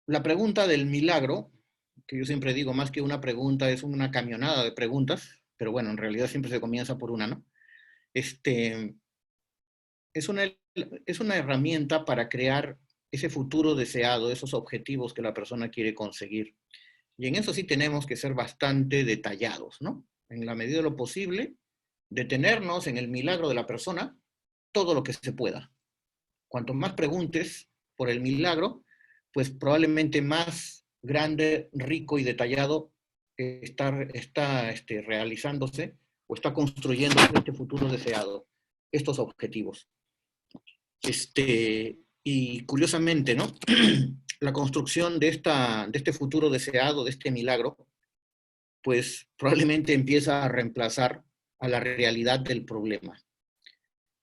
la pregunta del milagro, que yo siempre digo, más que una pregunta, es una camionada de preguntas, pero bueno, en realidad siempre se comienza por una, ¿no? Este, es una, es una herramienta para crear ese futuro deseado, esos objetivos que la persona quiere conseguir. Y en eso sí tenemos que ser bastante detallados, ¿no? En la medida de lo posible, detenernos en el milagro de la persona todo lo que se pueda. Cuanto más preguntes por el milagro, pues probablemente más grande, rico y detallado está realizándose o está construyendo este futuro deseado, estos objetivos. Y curiosamente, ¿no? La construcción de este futuro deseado, de este milagro, pues probablemente empieza a reemplazar a la realidad del problema.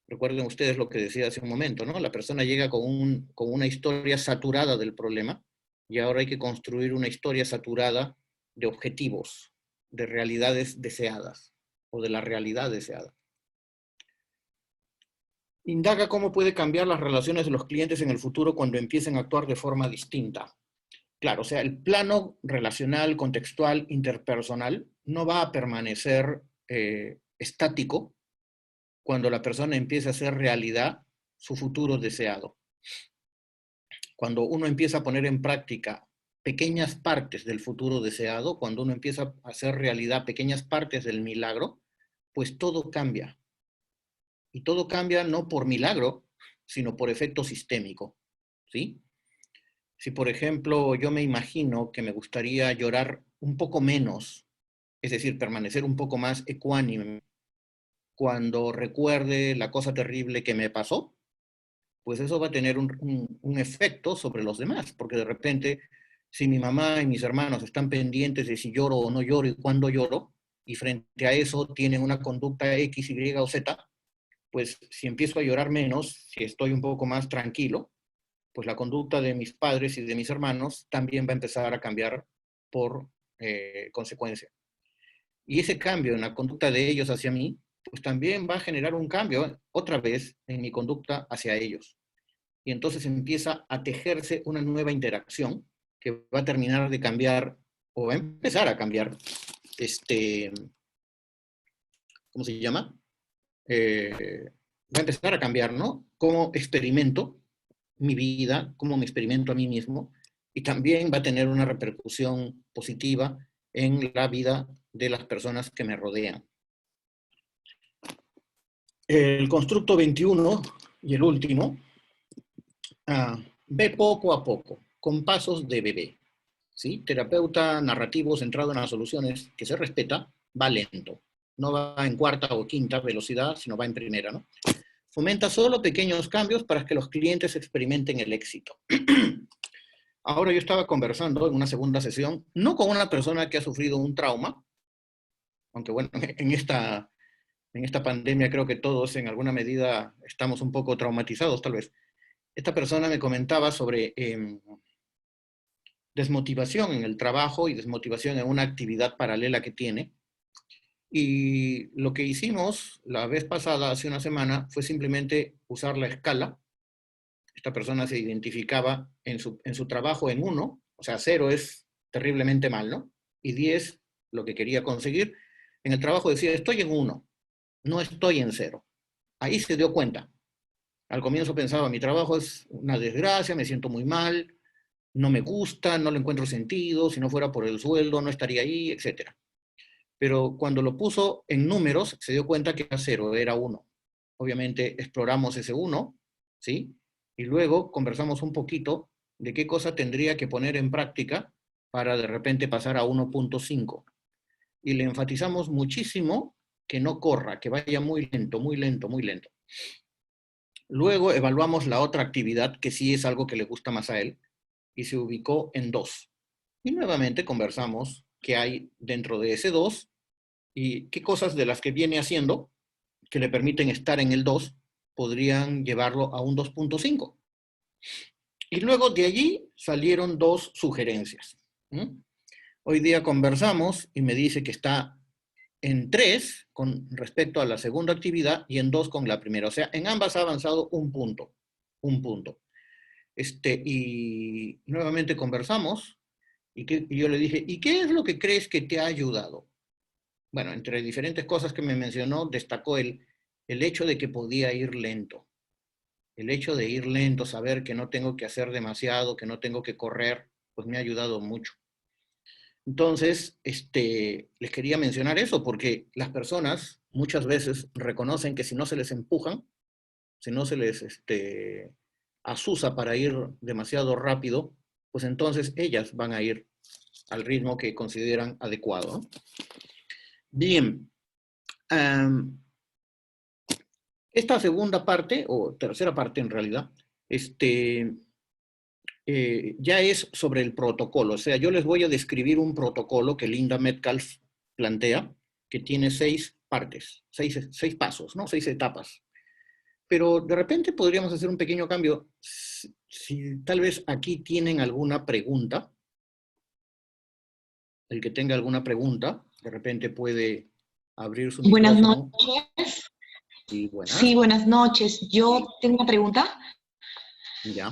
Recuerden ustedes lo que decía hace un momento, ¿no? La persona llega con una historia saturada del problema y ahora hay que construir una historia saturada de objetivos, de realidades deseadas o de la realidad deseada. Indaga cómo puede cambiar las relaciones de los clientes en el futuro cuando empiecen a actuar de forma distinta. Claro, o sea, el plano relacional, contextual, interpersonal no va a permanecer estático cuando la persona empieza a hacer realidad su futuro deseado. Cuando uno empieza a poner en práctica pequeñas partes del futuro deseado, cuando uno empieza a hacer realidad pequeñas partes del milagro, pues todo cambia. Y todo cambia no por milagro, sino por efecto sistémico, ¿sí? Si, por ejemplo, yo me imagino que me gustaría llorar un poco menos, es decir, permanecer un poco más ecuánime cuando recuerde la cosa terrible que me pasó, pues eso va a tener un efecto sobre los demás, porque de repente, si mi mamá y mis hermanos están pendientes de si lloro o no lloro y cuándo lloro, y frente a eso tienen una conducta X, Y o Z, pues si empiezo a llorar menos, si estoy un poco más tranquilo, pues la conducta de mis padres y de mis hermanos también va a empezar a cambiar por consecuencia. Y ese cambio en la conducta de ellos hacia mí, pues también va a generar un cambio otra vez en mi conducta hacia ellos. Y entonces empieza a tejerse una nueva interacción que va a terminar de cambiar o va a empezar a cambiar, ¿cómo se llama? va a empezar a cambiar, ¿no? Cómo experimento mi vida, cómo me experimento a mí mismo, y también va a tener una repercusión positiva en la vida de las personas que me rodean. El constructo 21 y el último, ve poco a poco, con pasos de bebé. ¿Sí? Terapeuta narrativo centrado en las soluciones que se respeta, va lento. No va en cuarta o quinta velocidad, sino va en primera, ¿no? Fomenta solo pequeños cambios para que los clientes experimenten el éxito. Ahora yo estaba conversando en una segunda sesión, no con una persona que ha sufrido un trauma, aunque bueno, en esta pandemia creo que todos en alguna medida estamos un poco traumatizados tal vez. Esta persona me comentaba sobre desmotivación en el trabajo y desmotivación en una actividad paralela que tiene. Y lo que hicimos la vez pasada, hace una semana, fue simplemente usar la escala. Esta persona se identificaba en su trabajo en 1, o sea, 0 es terriblemente mal, ¿no? Y 10, lo que quería conseguir. En el trabajo decía, estoy en 1, no estoy en 0. Ahí se dio cuenta. Al comienzo pensaba, mi trabajo es una desgracia, me siento muy mal, no me gusta, no le encuentro sentido, si no fuera por el sueldo no estaría ahí, etc. Pero cuando lo puso en números, se dio cuenta que era 0, era 1. Obviamente exploramos ese 1, ¿sí? Y luego conversamos un poquito de qué cosa tendría que poner en práctica para de repente pasar a 1.5. Y le enfatizamos muchísimo que no corra, que vaya muy lento, muy lento, muy lento. Luego evaluamos la otra actividad, que sí es algo que le gusta más a él, y se ubicó en 2. Y nuevamente conversamos qué hay dentro de ese 2 y qué cosas de las que viene haciendo que le permiten estar en el 2 podrían llevarlo a un 2.5. Y luego de allí salieron 2 sugerencias. Hoy día conversamos y me dice que está en 3 con respecto a la segunda actividad y en 2 con la primera. O sea, en ambas ha avanzado un punto. Un punto. Y nuevamente conversamos y yo le dije, ¿y qué es lo que crees que te ha ayudado? Bueno, entre diferentes cosas que me mencionó, destacó el hecho de que podía ir lento. El hecho de ir lento, saber que no tengo que hacer demasiado, que no tengo que correr, pues me ha ayudado mucho. Entonces, les quería mencionar eso, porque las personas muchas veces reconocen que si no se les empujan, si no se les asusa para ir demasiado rápido, pues entonces ellas van a ir al ritmo que consideran adecuado, ¿no? Bien. Esta segunda parte, o tercera parte en realidad, ya es sobre el protocolo. O sea, yo les voy a describir un protocolo que Linda Metcalf plantea, que tiene 6 partes, 6 pasos, ¿no? 6 etapas. Pero de repente podríamos hacer un pequeño cambio. Si tal vez aquí tienen alguna pregunta, el que tenga alguna pregunta, de repente puede abrir su Buenas micrófono. noches. Y buenas. Sí, buenas noches. Yo tengo una pregunta. Ya.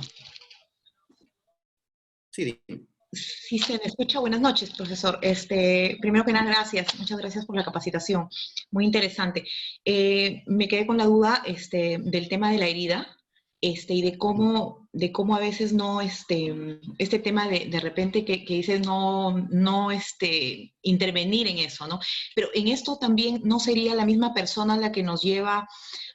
Sí, dime. Sí, se me escucha. Buenas noches, profesor. Primero que nada, gracias. Muchas gracias por la capacitación. Muy interesante. Me quedé con la duda del tema de la herida y de cómo a veces no, este tema de repente que dices no intervenir en eso, ¿no? Pero en esto también no sería la misma persona la que nos lleva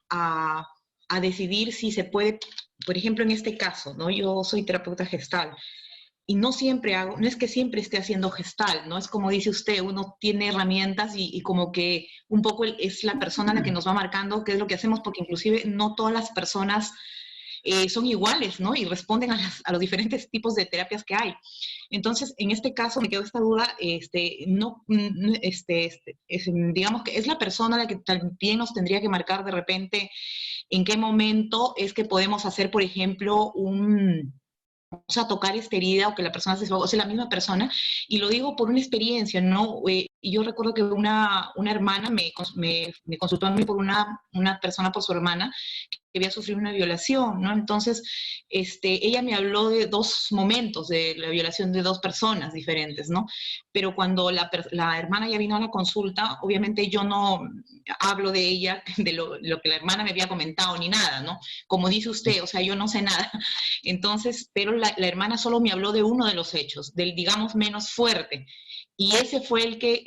a, a decidir si se puede, por ejemplo, en este caso, ¿no? Yo soy terapeuta gestal y no siempre hago, no es que siempre esté haciendo gestal, ¿no? Es como dice usted, uno tiene herramientas y como que un poco es la persona la que nos va marcando qué es lo que hacemos, porque inclusive no todas las personas son iguales, ¿no? Y responden a los diferentes tipos de terapias que hay. Entonces, en este caso me quedó esta duda, digamos que es la persona la que también nos tendría que marcar de repente en qué momento es que podemos hacer, por ejemplo, o sea, tocar esta herida o que la persona se o sea, la misma persona, y lo digo por una experiencia, ¿no? Y yo recuerdo que una hermana me consultó a mí por una persona, por su hermana, que había sufrido una violación, ¿no? Entonces, ella me habló de dos momentos de la violación de dos personas diferentes, ¿no? Pero cuando la hermana ya vino a la consulta, obviamente yo no hablo de ella, de lo que la hermana me había comentado, ni nada, ¿no? Como dice usted, o sea, yo no sé nada. Entonces, pero la hermana solo me habló de uno de los hechos, del, digamos, menos fuerte. Y ese fue el que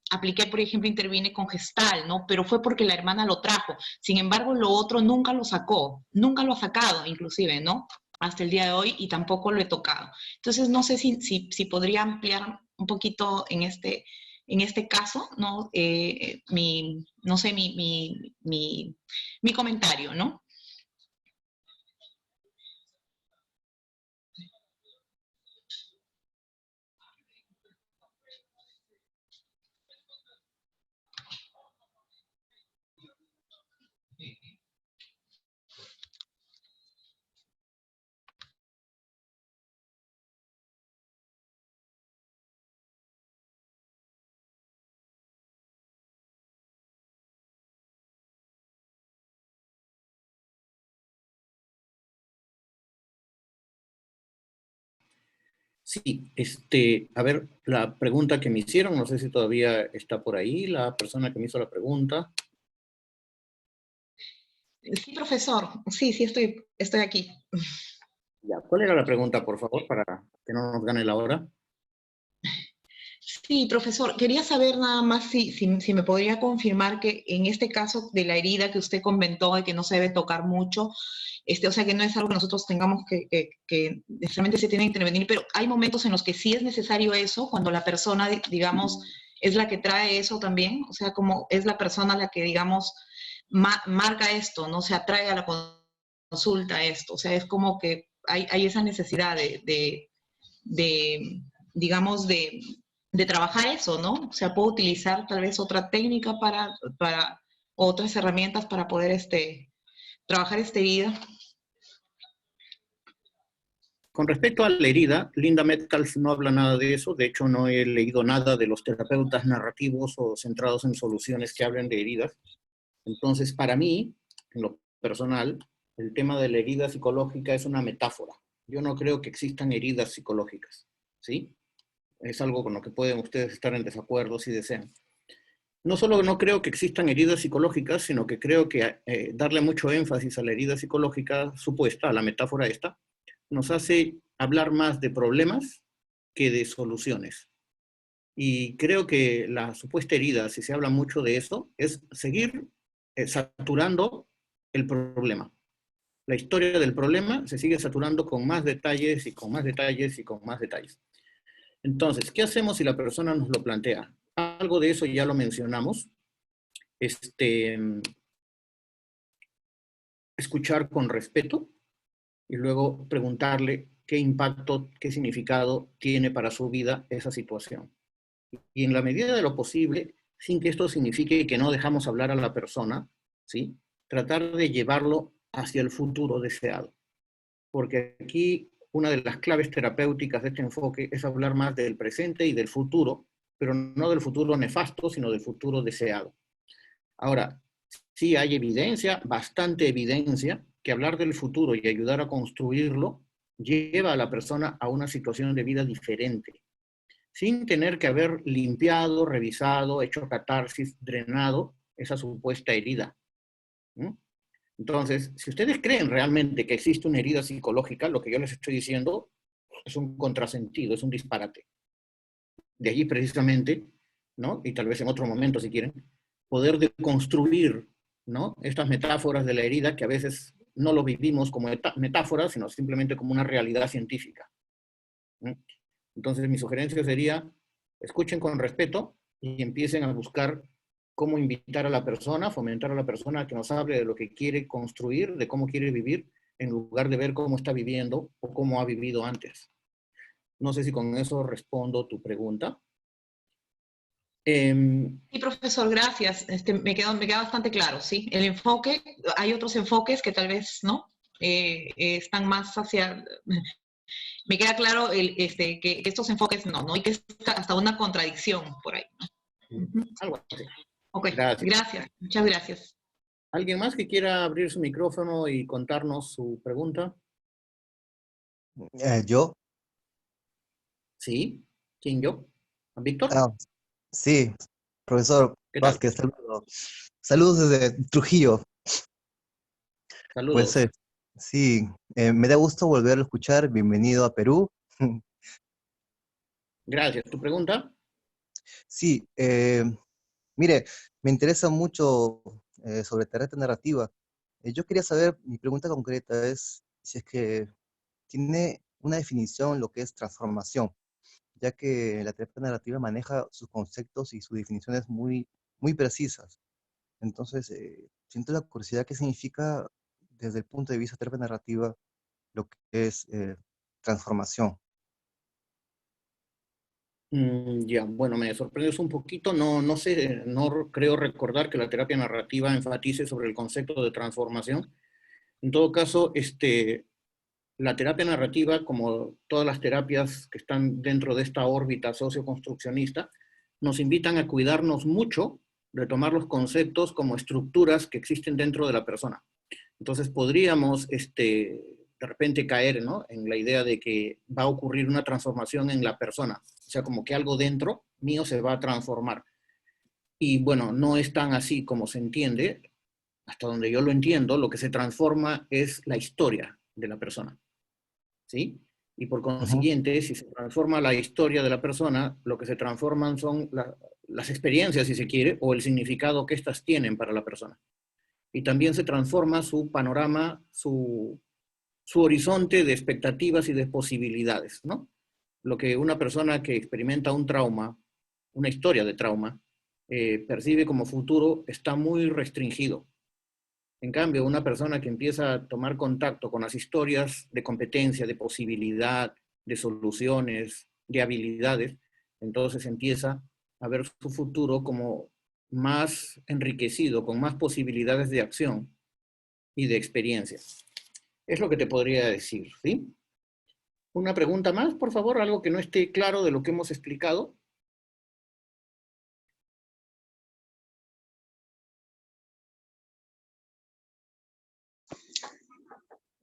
apliqué, por ejemplo, intervine con Gestal, ¿no? Pero fue porque la hermana lo trajo. Sin embargo, lo otro nunca lo sacó, nunca lo ha sacado, inclusive, ¿no? Hasta el día de hoy, y tampoco lo he tocado. Entonces, no sé si podría ampliar un poquito en este caso, ¿no? No sé, mi comentario, ¿no? Sí, a ver, la pregunta que me hicieron, no sé si todavía está por ahí, la persona que me hizo la pregunta. Sí, profesor, sí, estoy aquí. Ya, ¿cuál era la pregunta, por favor, para que no nos gane la hora? Sí, profesor, quería saber nada más si me podría confirmar que en este caso de la herida que usted comentó de que no se debe tocar mucho, o sea, que no es algo que nosotros tengamos que necesariamente se tiene que intervenir, pero hay momentos en los que sí es necesario eso, cuando la persona, digamos, es la que trae eso también, o sea, como es la persona la que, digamos, marca esto, ¿no? Se atrae a la consulta esto, o sea, es como que hay esa necesidad de digamos, de trabajar eso, ¿no? O sea, puedo utilizar tal vez otra técnica para otras herramientas para poder trabajar esta herida. Con respecto a la herida, Linda Metcalf no habla nada de eso. De hecho, no he leído nada de los terapeutas narrativos o centrados en soluciones que hablen de heridas. Entonces, para mí, en lo personal, el tema de la herida psicológica es una metáfora. Yo no creo que existan heridas psicológicas, ¿sí? Es algo con lo que pueden ustedes estar en desacuerdo si desean. No solo no creo que existan heridas psicológicas, sino que creo que darle mucho énfasis a la herida psicológica supuesta, a la metáfora esta, nos hace hablar más de problemas que de soluciones. Y creo que la supuesta herida, si se habla mucho de eso, es seguir saturando el problema. La historia del problema se sigue saturando con más detalles y con más detalles y con más detalles. Entonces, ¿qué hacemos si la persona nos lo plantea? Algo de eso ya lo mencionamos. Escuchar con respeto y luego preguntarle qué impacto, qué significado tiene para su vida esa situación. Y en la medida de lo posible, sin que esto signifique que no dejamos hablar a la persona, ¿sí? Tratar de llevarlo hacia el futuro deseado. Porque aquí una de las claves terapéuticas de este enfoque es hablar más del presente y del futuro, pero no del futuro nefasto, sino del futuro deseado. Ahora, sí hay evidencia, bastante evidencia, que hablar del futuro y ayudar a construirlo lleva a la persona a una situación de vida diferente, sin tener que haber limpiado, revisado, hecho catarsis, drenado esa supuesta herida. ¿No? Entonces, si ustedes creen realmente que existe una herida psicológica, lo que yo les estoy diciendo es un contrasentido, es un disparate. De allí precisamente, ¿no? Y tal vez en otro momento si quieren, poder deconstruir, ¿no? Estas metáforas de la herida que a veces no lo vivimos como metáforas, sino simplemente como una realidad científica. ¿No? Entonces mi sugerencia sería, escuchen con respeto y empiecen a buscar cómo invitar a la persona, fomentar a la persona a que nos hable de lo que quiere construir, de cómo quiere vivir, en lugar de ver cómo está viviendo o cómo ha vivido antes. No sé si con eso respondo tu pregunta. Sí, profesor, gracias. Me queda bastante claro, ¿sí? El enfoque, hay otros enfoques que tal vez, ¿no? Están más hacia... Me queda claro que estos enfoques no, y que es hasta una contradicción por ahí, ¿no? Algo así. Ok, Gracias. gracias, muchas gracias. ¿Alguien más que quiera abrir su micrófono y contarnos su pregunta? ¿Yo? ¿Sí? ¿Quién yo? ¿Víctor? Ah, sí, profesor ¿Qué tal? Vázquez, saludos. Saludos desde Trujillo. Pues Saludos. sí, me da gusto volver a escuchar. Bienvenido a Perú. Gracias. ¿Tu pregunta? Sí, mire, me interesa mucho sobre terapia narrativa. Yo quería saber, mi pregunta concreta es si es que tiene una definición lo que es transformación, ya que la terapia narrativa maneja sus conceptos y sus definiciones muy precisas. Entonces, siento la curiosidad qué significa desde el punto de vista de terapia narrativa lo que es transformación. Ya, bueno, me sorprendes un poquito. No, no sé, no creo recordar que la terapia narrativa enfatice sobre el concepto de transformación. En todo caso, la terapia narrativa, como todas las terapias que están dentro de esta órbita socioconstruccionista, nos invitan a cuidarnos mucho de tomar los conceptos como estructuras que existen dentro de la persona. Entonces podríamos, de repente caer, ¿no?, en la idea de que va a ocurrir una transformación en la persona. O sea, como que algo dentro mío se va a transformar. Y bueno, no es tan así como se entiende. Hasta donde yo lo entiendo, lo que se transforma es la historia de la persona, ¿sí? Y por Ujú. consiguiente, si se transforma la historia de la persona, lo que se transforman son las experiencias, si se quiere, o el significado que éstas tienen para la persona. Y también se transforma su panorama, su horizonte de expectativas y de posibilidades, ¿no? Lo que una persona que experimenta un trauma, una historia de trauma, percibe como futuro está muy restringido. En cambio, una persona que empieza a tomar contacto con las historias de competencia, de posibilidad, de soluciones, de habilidades, entonces empieza a ver su futuro como más enriquecido, con más posibilidades de acción y de experiencia. Es lo que te podría decir, ¿sí? Una pregunta más, por favor, algo que no esté claro de lo que hemos explicado.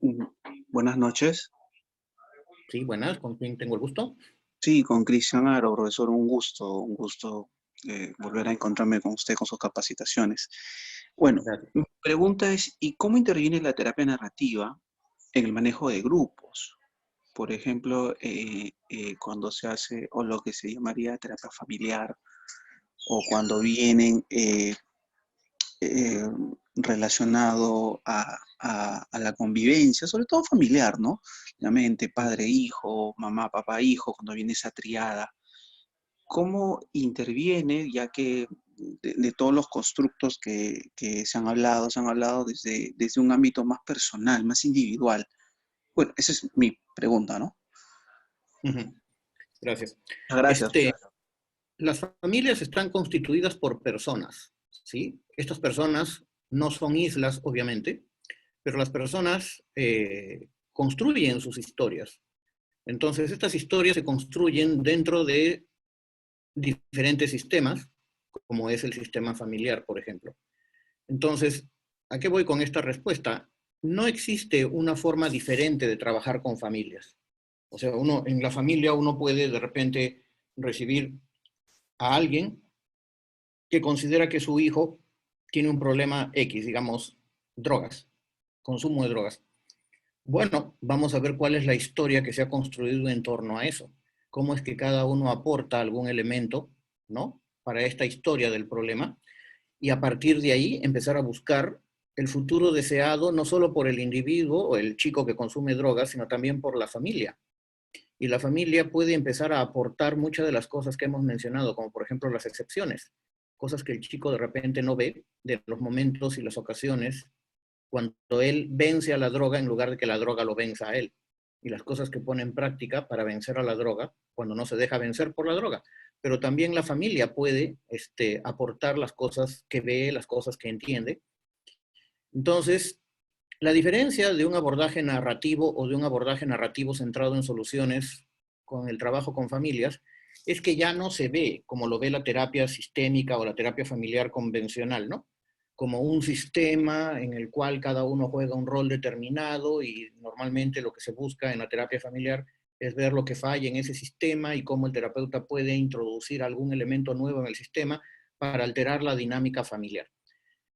Mm, Buenas noches. Sí, buenas, ¿con quién tengo el gusto? Sí, con Cristian Aro, profesor, un gusto volver a encontrarme con usted con sus capacitaciones. Bueno, Gracias. mi pregunta es, ¿y cómo interviene la terapia narrativa en el manejo de grupos? Por ejemplo, cuando se hace, o lo que se llamaría terapia familiar, o cuando vienen eh, relacionado a la convivencia, sobre todo familiar, ¿no? La mente, padre, hijo, mamá, papá, hijo, cuando viene esa triada. ¿Cómo interviene, ya que de todos los constructos que se han hablado desde un ámbito más personal, más individual? Bueno, esa es mi pregunta, ¿no? Ujú. Gracias. Gracias. Las familias están constituidas por personas, ¿sí? Estas personas no son islas, obviamente, pero las personas construyen sus historias. Entonces, estas historias se construyen dentro de diferentes sistemas, como es el sistema familiar, por ejemplo. Entonces, ¿a qué voy con esta respuesta? No existe una forma diferente de trabajar con familias. O sea, en la familia uno puede de repente recibir a alguien que considera que su hijo tiene un problema X, digamos, drogas, consumo de drogas. Bueno, vamos a ver cuál es la historia que se ha construido en torno a eso. Cómo es que cada uno aporta algún elemento, ¿no?, para esta historia del problema, y a partir de ahí empezar a buscar el futuro deseado no solo por el individuo o el chico que consume drogas, sino también por la familia. Y la familia puede empezar a aportar muchas de las cosas que hemos mencionado, como por ejemplo las excepciones, cosas que el chico de repente no ve, de los momentos y las ocasiones cuando él vence a la droga en lugar de que la droga lo venza a él. Y las cosas que pone en práctica para vencer a la droga cuando no se deja vencer por la droga. Pero también la familia puede aportar las cosas que ve, las cosas que entiende. Entonces, la diferencia de un abordaje narrativo o de un abordaje narrativo centrado en soluciones con el trabajo con familias es que ya no se ve como lo ve la terapia sistémica o la terapia familiar convencional, ¿no? como un sistema en el cual cada uno juega un rol determinado y normalmente lo que se busca en la terapia familiar es ver lo que falla en ese sistema y cómo el terapeuta puede introducir algún elemento nuevo en el sistema para alterar la dinámica familiar.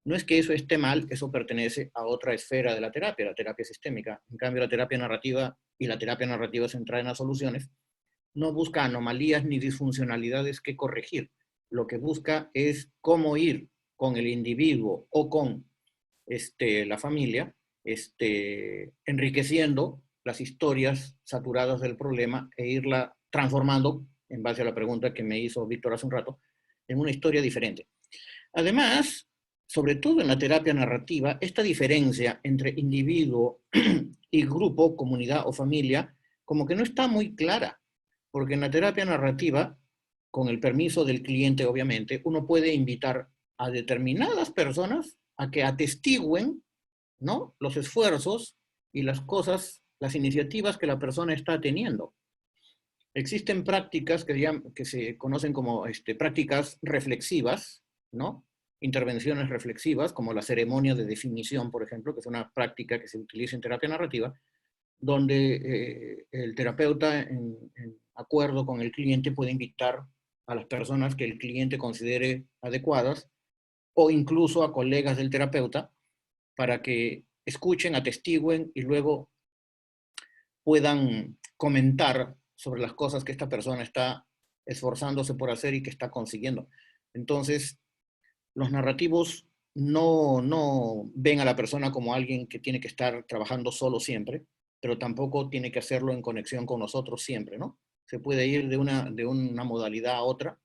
No es que eso esté mal, eso pertenece a otra esfera de la terapia sistémica. En cambio, la terapia narrativa y la terapia narrativa centrada en las soluciones no busca anomalías ni disfuncionalidades que corregir. Lo que busca es cómo ir con el individuo o con la familia, enriqueciendo las historias saturadas del problema e irla transformando, en base a la pregunta que me hizo Víctor hace un rato, en una historia diferente. Además, sobre todo en la terapia narrativa, esta diferencia entre individuo y grupo, comunidad o familia, como que no está muy clara, porque en la terapia narrativa, con el permiso del cliente, obviamente, uno puede invitar a determinadas personas a que atestiguen, ¿no?, los esfuerzos y las cosas, las iniciativas que la persona está teniendo. Existen prácticas que se conocen como prácticas reflexivas, ¿no? Intervenciones reflexivas, como la ceremonia de definición, por ejemplo, que es una práctica que se utiliza en terapia narrativa, donde el terapeuta, en acuerdo con el cliente, puede invitar a las personas que el cliente considere adecuadas, o incluso a colegas del terapeuta, para que escuchen, atestiguen y luego puedan comentar sobre las cosas que esta persona está esforzándose por hacer y que está consiguiendo. Entonces, los narrativos no ven a la persona como alguien que tiene que estar trabajando solo siempre, pero tampoco tiene que hacerlo en conexión con nosotros siempre, ¿no? Se puede ir de una modalidad a otra,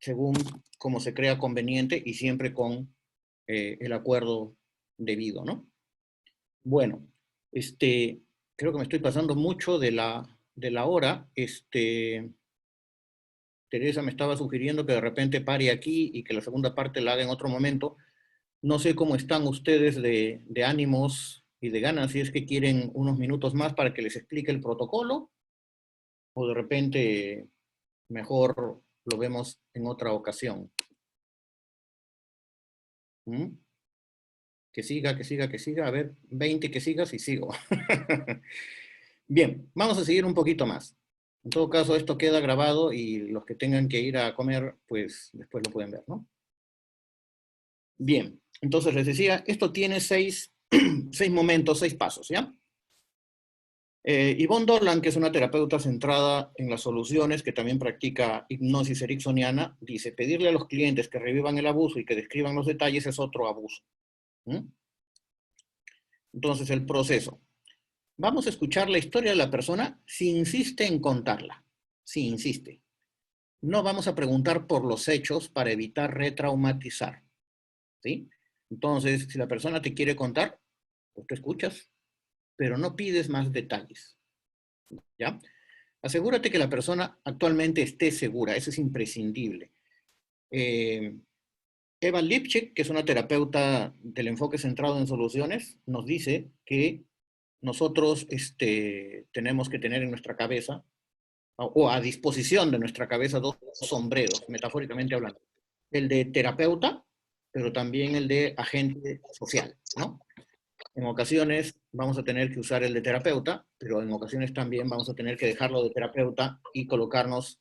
según como se crea conveniente y siempre con el acuerdo debido, ¿no? Bueno, creo que me estoy pasando mucho de la hora. Teresa me estaba sugiriendo que de repente pare aquí y que la segunda parte la haga en otro momento. No sé cómo están ustedes de ánimos y de ganas, si es que quieren unos minutos más para que les explique el protocolo, o de repente mejor lo vemos en otra ocasión. ¿Mm? Que siga, que siga, que siga. A ver, 20 que sigas y sigo. Bien, vamos a seguir un poquito más. En todo caso, esto queda grabado y los que tengan que ir a comer, pues después lo pueden ver, ¿no? Bien, entonces les decía, esto tiene 6 momentos, 6 pasos, ¿ya? Yvonne Dorland, que es una terapeuta centrada en las soluciones, que también practica hipnosis ericksoniana, dice, pedirle a los clientes que revivan el abuso y que describan los detalles es otro abuso. ¿Mm? Entonces, el proceso. Vamos a escuchar la historia de la persona si insiste en contarla. Si insiste. No vamos a preguntar por los hechos para evitar retraumatizar. ¿Sí? Entonces, si la persona te quiere contar, pues tú escuchas, pero no pides más detalles. ¿Ya? Asegúrate que la persona actualmente esté segura. Eso es imprescindible. Eva Lipschitz, que es una terapeuta del enfoque centrado en soluciones, nos dice que nosotros tenemos que tener en nuestra cabeza, o a disposición de nuestra cabeza, 2 sombreros, metafóricamente hablando. El de terapeuta, pero también el de agente social, ¿no? En ocasiones vamos a tener que usar el de terapeuta, pero en ocasiones también vamos a tener que dejarlo de terapeuta y colocarnos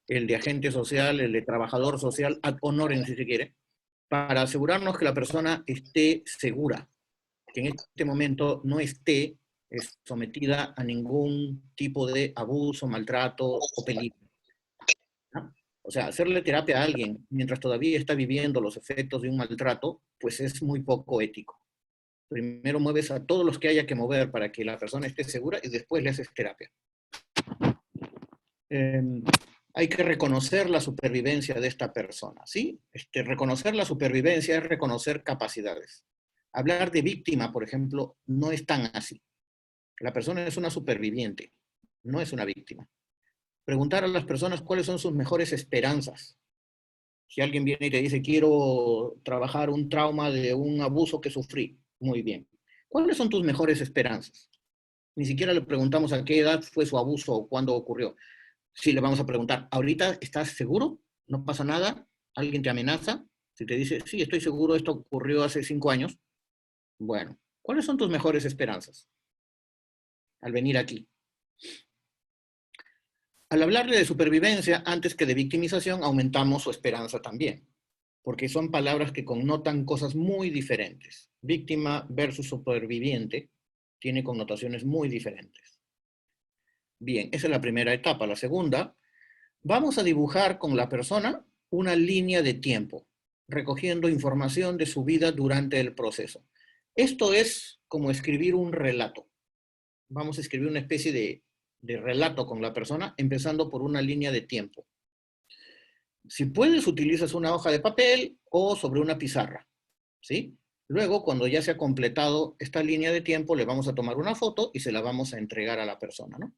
el de agente social, el de trabajador social, ad honorem, si se quiere, para asegurarnos que la persona esté segura, que en este momento no esté sometida a ningún tipo de abuso, maltrato o peligro. ¿No? O sea, hacerle terapia a alguien mientras todavía está viviendo los efectos de un maltrato, pues es muy poco ético. Primero mueves a todos los que haya que mover para que la persona esté segura y después le haces terapia. Hay que reconocer la supervivencia de esta persona, ¿sí? Reconocer la supervivencia es reconocer capacidades. Hablar de víctima, por ejemplo, no es tan así. La persona es una superviviente, no es una víctima. Preguntar a las personas cuáles son sus mejores esperanzas. Si alguien viene y te dice, quiero trabajar un trauma de un abuso que sufrí, muy bien. ¿Cuáles son tus mejores esperanzas? Ni siquiera le preguntamos a qué edad fue su abuso o cuándo ocurrió. Sí, le vamos a preguntar, ¿ahorita estás seguro? ¿No pasa nada? ¿Alguien te amenaza? Si te dice, sí, estoy seguro, esto ocurrió hace 5 años, bueno, ¿cuáles son tus mejores esperanzas al venir aquí? Al hablarle de supervivencia antes que de victimización, aumentamos su esperanza también, porque son palabras que connotan cosas muy diferentes. Víctima versus superviviente tiene connotaciones muy diferentes. Bien, esa es la primera etapa. La segunda, vamos a dibujar con la persona una línea de tiempo, recogiendo información de su vida durante el proceso. Esto es como escribir un relato. Vamos a escribir una especie de relato con la persona, empezando por una línea de tiempo. Si puedes, utilizas una hoja de papel o sobre una pizarra, ¿sí? Luego, cuando ya se ha completado esta línea de tiempo, le vamos a tomar una foto y se la vamos a entregar a la persona, ¿no?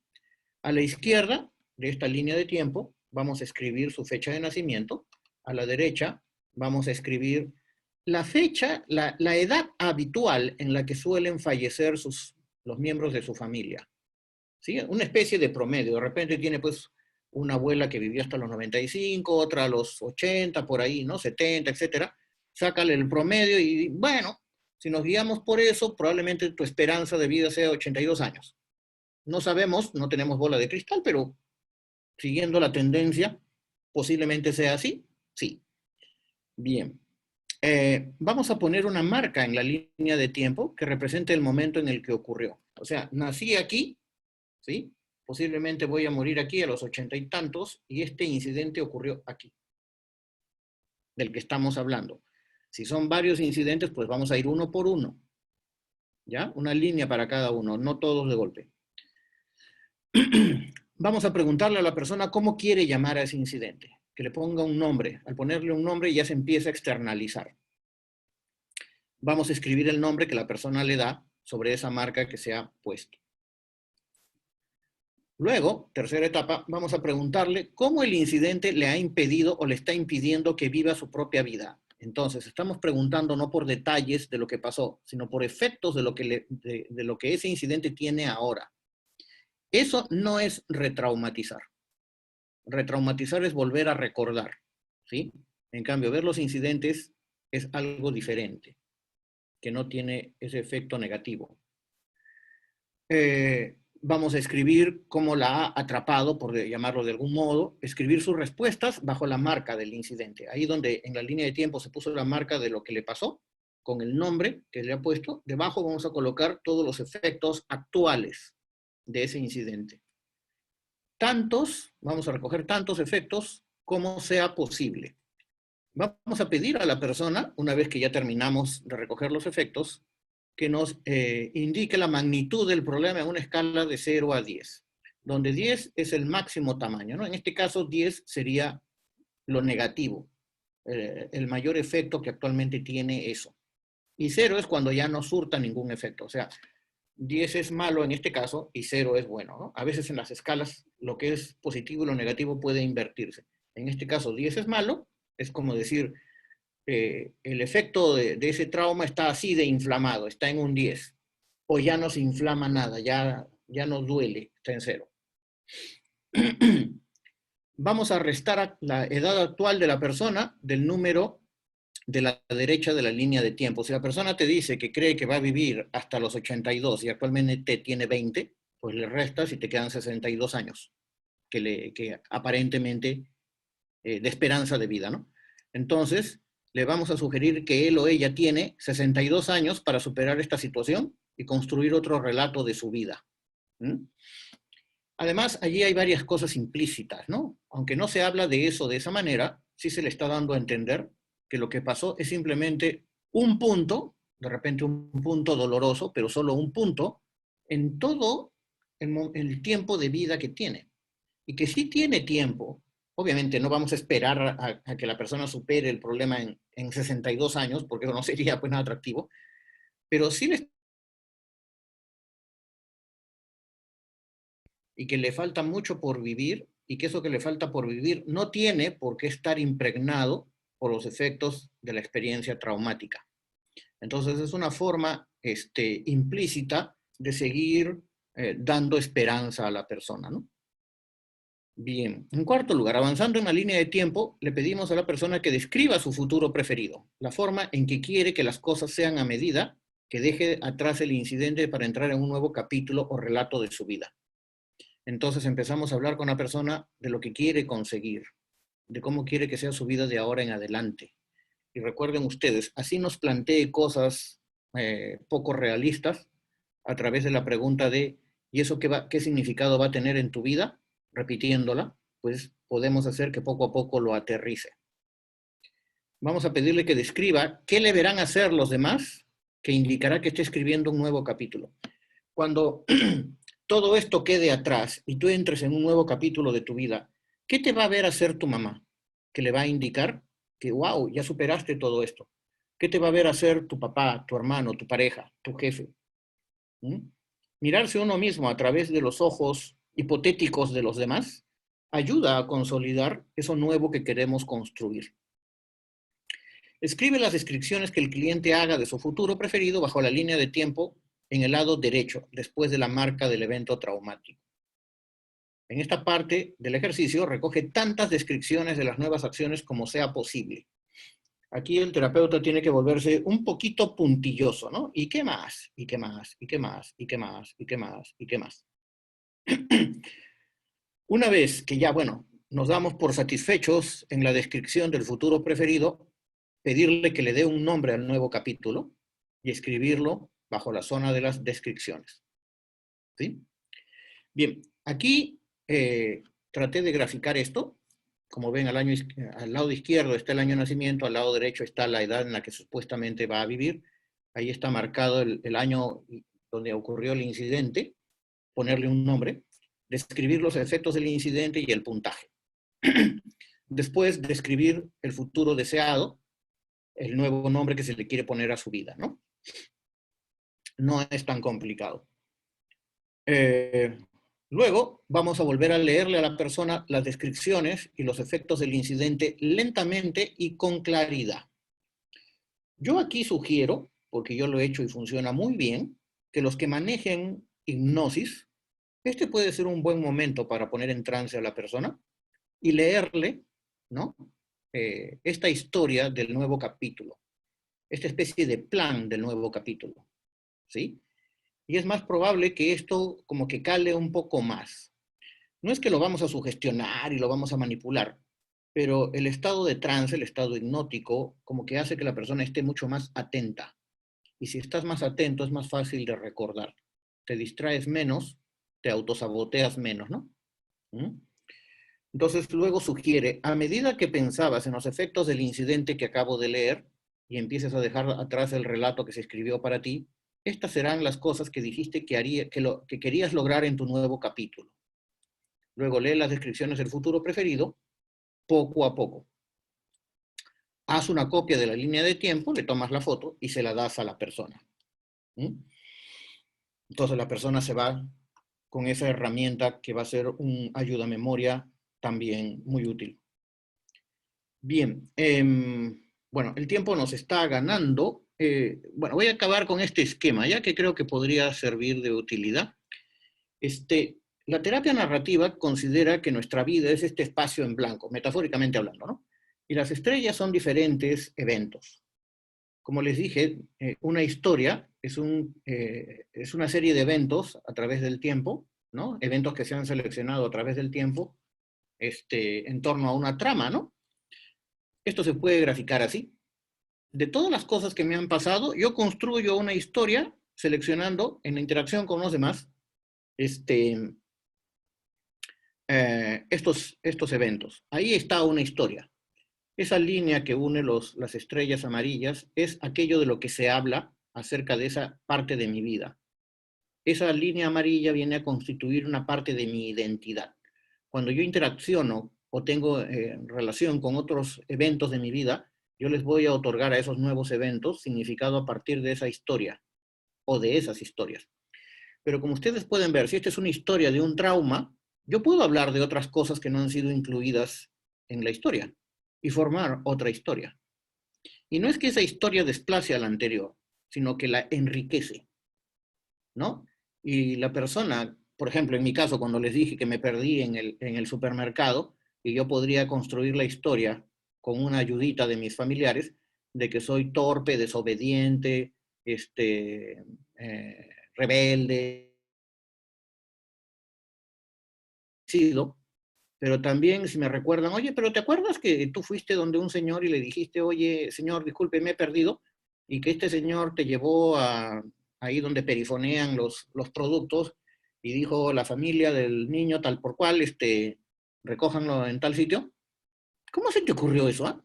A la izquierda de esta línea de tiempo, vamos a escribir su fecha de nacimiento. A la derecha, vamos a escribir la fecha, la edad habitual en la que suelen fallecer los miembros de su familia, ¿sí? Una especie de promedio. De repente tiene, pues, una abuela que vivió hasta los 95, otra a los 80, por ahí, ¿no? 70, etcétera. Sácale el promedio y, bueno, si nos guiamos por eso, probablemente tu esperanza de vida sea 82 años. No sabemos, no tenemos bola de cristal, pero siguiendo la tendencia, posiblemente sea así. Sí. Bien. Vamos a poner una marca en la línea de tiempo que represente el momento en el que ocurrió. O sea, nací aquí, ¿sí? Posiblemente voy a morir aquí a los 80 y tantos, y este incidente ocurrió aquí, del que estamos hablando. Si son varios incidentes, pues vamos a ir uno por uno, ¿ya? Una línea para cada uno, no todos de golpe. Vamos a preguntarle a la persona cómo quiere llamar a ese incidente, que le ponga un nombre. Al ponerle un nombre ya se empieza a externalizar. Vamos a escribir el nombre que la persona le da sobre esa marca que se ha puesto. Luego, tercera etapa, vamos a preguntarle cómo el incidente le ha impedido o le está impidiendo que viva su propia vida. Entonces, estamos preguntando no por detalles de lo que pasó, sino por efectos de lo que ese incidente tiene ahora. Eso no es retraumatizar. Retraumatizar es volver a recordar, ¿sí? En cambio, ver los incidentes es algo diferente, que no tiene ese efecto negativo. Vamos a escribir cómo la ha atrapado, por llamarlo de algún modo, escribir sus respuestas bajo la marca del incidente. Ahí donde en la línea de tiempo se puso la marca de lo que le pasó, con el nombre que le ha puesto, debajo vamos a colocar todos los efectos actuales de ese incidente. Vamos a recoger tantos efectos como sea posible. Vamos a pedir a la persona, una vez que ya terminamos de recoger los efectos, que nos indique la magnitud del problema en una escala de 0 a 10, donde 10 es el máximo tamaño, ¿no? En este caso 10 sería lo negativo, el mayor efecto que actualmente tiene eso. Y 0 es cuando ya no surta ningún efecto, o sea, 10 es malo en este caso y 0 es bueno, ¿no? A veces en las escalas lo que es positivo y lo negativo puede invertirse. En este caso 10 es malo, es como decir, el efecto de ese trauma está así de inflamado, está en un 10, o ya no se inflama nada, ya no duele, está en 0. Vamos a restar la edad actual de la persona del número de la derecha de la línea de tiempo. Si la persona te dice que cree que va a vivir hasta los 82 y actualmente tiene 20, pues le restas y te quedan 62 años, que aparentemente de esperanza de vida, ¿no? Entonces, le vamos a sugerir que él o ella tiene 62 años para superar esta situación y construir otro relato de su vida. ¿Mm? Además, allí hay varias cosas implícitas, ¿no? Aunque no se habla de eso de esa manera, sí se le está dando a entender que lo que pasó es simplemente un punto, de repente un punto doloroso, pero solo un punto, en todo el tiempo de vida que tiene. Y que sí tiene tiempo. Obviamente no vamos a esperar a que la persona supere el problema en 62 años, porque eso no sería pues nada atractivo, pero sí y que le falta mucho por vivir, y que eso que le falta por vivir no tiene por qué estar impregnado por los efectos de la experiencia traumática. Entonces es una forma implícita de seguir dando esperanza a la persona, ¿no? Bien, en cuarto lugar, avanzando en la línea de tiempo, le pedimos a la persona que describa su futuro preferido, la forma en que quiere que las cosas sean a medida que deje atrás el incidente para entrar en un nuevo capítulo o relato de su vida. Entonces empezamos a hablar con la persona de lo que quiere conseguir, de cómo quiere que sea su vida de ahora en adelante. Y recuerden ustedes, así nos plantee cosas poco realistas a través de la pregunta de ¿y eso qué significado va a tener en tu vida? Repitiéndola, pues podemos hacer que poco a poco lo aterrice. Vamos a pedirle que describa qué le verán hacer los demás, que indicará que está escribiendo un nuevo capítulo. Cuando todo esto quede atrás y tú entres en un nuevo capítulo de tu vida, ¿qué te va a ver hacer tu mamá? Que le va a indicar que, wow, ya superaste todo esto. ¿Qué te va a ver hacer tu papá, tu hermano, tu pareja, tu jefe? ¿Mm? Mirarse uno mismo a través de los ojos hipotéticos de los demás ayuda a consolidar eso nuevo que queremos construir. Escribe las descripciones que el cliente haga de su futuro preferido bajo la línea de tiempo en el lado derecho, después de la marca del evento traumático. En esta parte del ejercicio recoge tantas descripciones de las nuevas acciones como sea posible. Aquí el terapeuta tiene que volverse un poquito puntilloso, ¿no? ¿Y qué más? ¿Y qué más? ¿Y qué más? ¿Y qué más? ¿Y qué más? ¿Y qué más? Una vez que ya, bueno, nos damos por satisfechos en la descripción del futuro preferido, pedirle que le dé un nombre al nuevo capítulo y escribirlo bajo la zona de las descripciones. ¿Sí? Bien, aquí traté de graficar esto. Como ven, al lado izquierdo está el año de nacimiento, al lado derecho está la edad en la que supuestamente va a vivir. Ahí está marcado el año donde ocurrió el incidente, ponerle un nombre, describir los efectos del incidente y el puntaje. Después, describir el futuro deseado, el nuevo nombre que se le quiere poner a su vida, ¿no? No es tan complicado. Luego, vamos a volver a leerle a la persona las descripciones y los efectos del incidente lentamente y con claridad. Yo aquí sugiero, porque yo lo he hecho y funciona muy bien, que los que manejen hipnosis, este puede ser un buen momento para poner en trance a la persona y leerle, ¿no? Esta historia del nuevo capítulo, esta especie de plan del nuevo capítulo, ¿sí? Y es más probable que esto como que cale un poco más. No es que lo vamos a sugestionar y lo vamos a manipular, pero el estado de trance, el estado hipnótico, como que hace que la persona esté mucho más atenta. Y si estás más atento, es más fácil de recordar. Te distraes menos, te autosaboteas menos, ¿no? ¿Mm? Entonces luego sugiere, a medida que pensabas en los efectos del incidente que acabo de leer y empieces a dejar atrás el relato que se escribió para ti, estas serán las cosas que dijiste que querías lograr en tu nuevo capítulo. Luego lee las descripciones del futuro preferido poco a poco. Haz una copia de la línea de tiempo, le tomas la foto y se la das a la persona. ¿Mm? Entonces la persona se va con esa herramienta que va a ser un ayuda a memoria también muy útil. Bien, bueno, el tiempo nos está ganando. Bueno, voy a acabar con este esquema, ya que creo que podría servir de utilidad. La terapia narrativa considera que nuestra vida es este espacio en blanco, metafóricamente hablando, ¿no? Y las estrellas son diferentes eventos. Como les dije, una historia es una serie de eventos a través del tiempo, ¿no? Eventos que se han seleccionado a través del tiempo en torno a una trama, ¿no? Esto se puede graficar así. De todas las cosas que me han pasado, yo construyo una historia seleccionando en la interacción con los demás estos eventos. Ahí está una historia. Esa línea que une las estrellas amarillas es aquello de lo que se habla acerca de esa parte de mi vida. Esa línea amarilla viene a constituir una parte de mi identidad. Cuando yo interacciono o tengo relación con otros eventos de mi vida, yo les voy a otorgar a esos nuevos eventos significado a partir de esa historia o de esas historias. Pero como ustedes pueden ver, si esta es una historia de un trauma, yo puedo hablar de otras cosas que no han sido incluidas en la historia y formar otra historia. Y no es que esa historia desplace a la anterior, sino que la enriquece, ¿no? Y la persona por ejemplo, en mi caso, cuando les dije que me perdí en el supermercado, y yo podría construir la historia con una ayudita de mis familiares, de que soy torpe, desobediente, rebelde, pero también si me recuerdan, oye, pero ¿te acuerdas que tú fuiste donde un señor y le dijiste, oye, señor, disculpe, me he perdido, y que este señor te llevó ahí donde perifonean los productos y dijo la familia del niño tal por cual, recójanlo en tal sitio? ¿Cómo se te ocurrió eso, ah?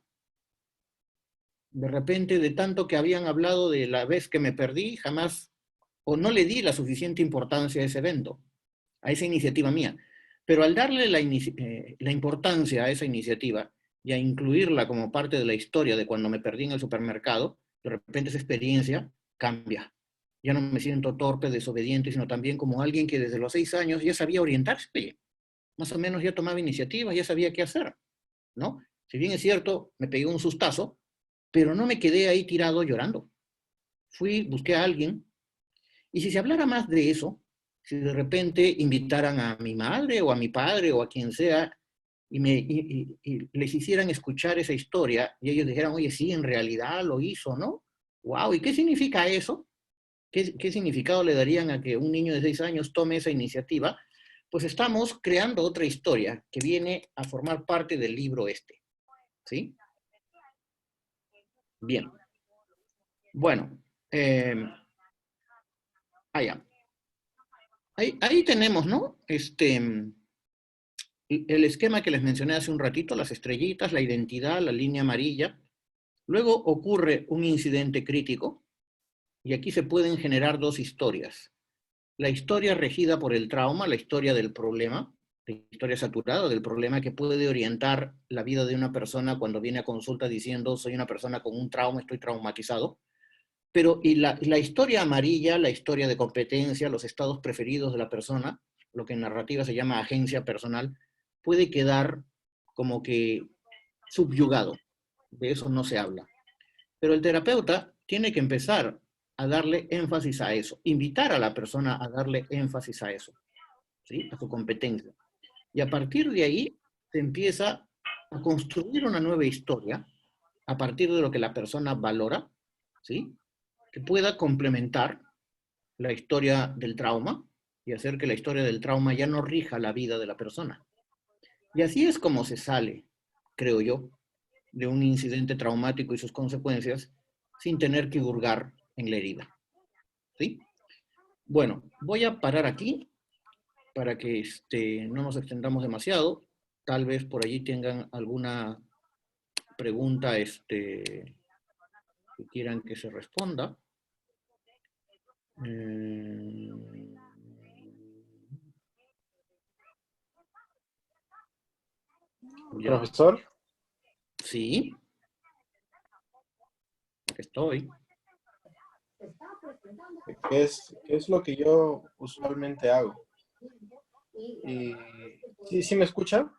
De repente, de tanto que habían hablado de la vez que me perdí, jamás, o no le di la suficiente importancia a ese evento, a esa iniciativa mía. Pero al darle la importancia a esa iniciativa y a incluirla como parte de la historia de cuando me perdí en el supermercado, de repente esa experiencia cambia. Ya no me siento torpe, desobediente, sino también como alguien que desde los 6 años ya sabía orientarse. Oye, más o menos ya tomaba iniciativas, ya sabía qué hacer, ¿no? Si bien es cierto, me pegué un sustazo, pero no me quedé ahí tirado llorando. Fui, busqué a alguien, y si se hablara más de eso, si de repente invitaran a mi madre o a mi padre o a quien sea y les hicieran escuchar esa historia y ellos dijeran, oye, sí, en realidad lo hizo, ¿no? ¡Wow! ¿Y qué significa eso? ¿Qué significado le darían a que un niño de 6 años tome esa iniciativa? Pues estamos creando otra historia que viene a formar parte del libro ¿sí? Bien. Bueno, ya. Ahí tenemos, ¿no? El esquema que les mencioné hace un ratito, las estrellitas, la identidad, la línea amarilla. Luego ocurre un incidente crítico y aquí se pueden generar dos historias. La historia regida por el trauma, la historia del problema, la historia saturada del problema que puede orientar la vida de una persona cuando viene a consulta diciendo soy una persona con un trauma, estoy traumatizado. Pero y la historia amarilla, la historia de competencia, los estados preferidos de la persona, lo que en narrativa se llama agencia personal, puede quedar como que subyugado. De eso no se habla. Pero el terapeuta tiene que empezar a darle énfasis a eso, invitar a la persona a darle énfasis a eso, ¿sí? A su competencia. Y a partir de ahí se empieza a construir una nueva historia a partir de lo que la persona valora, ¿sí? Que pueda complementar la historia del trauma y hacer que la historia del trauma ya no rija la vida de la persona. Y así es como se sale, creo yo, de un incidente traumático y sus consecuencias sin tener que hurgar en la herida. ¿Sí? Bueno, voy a parar aquí para que no nos extendamos demasiado. Tal vez por allí tengan alguna pregunta que quieran que se responda. Ya. Profesor, Sí, estoy. ¿qué es lo que yo usualmente hago? Y, ¿sí me escucha?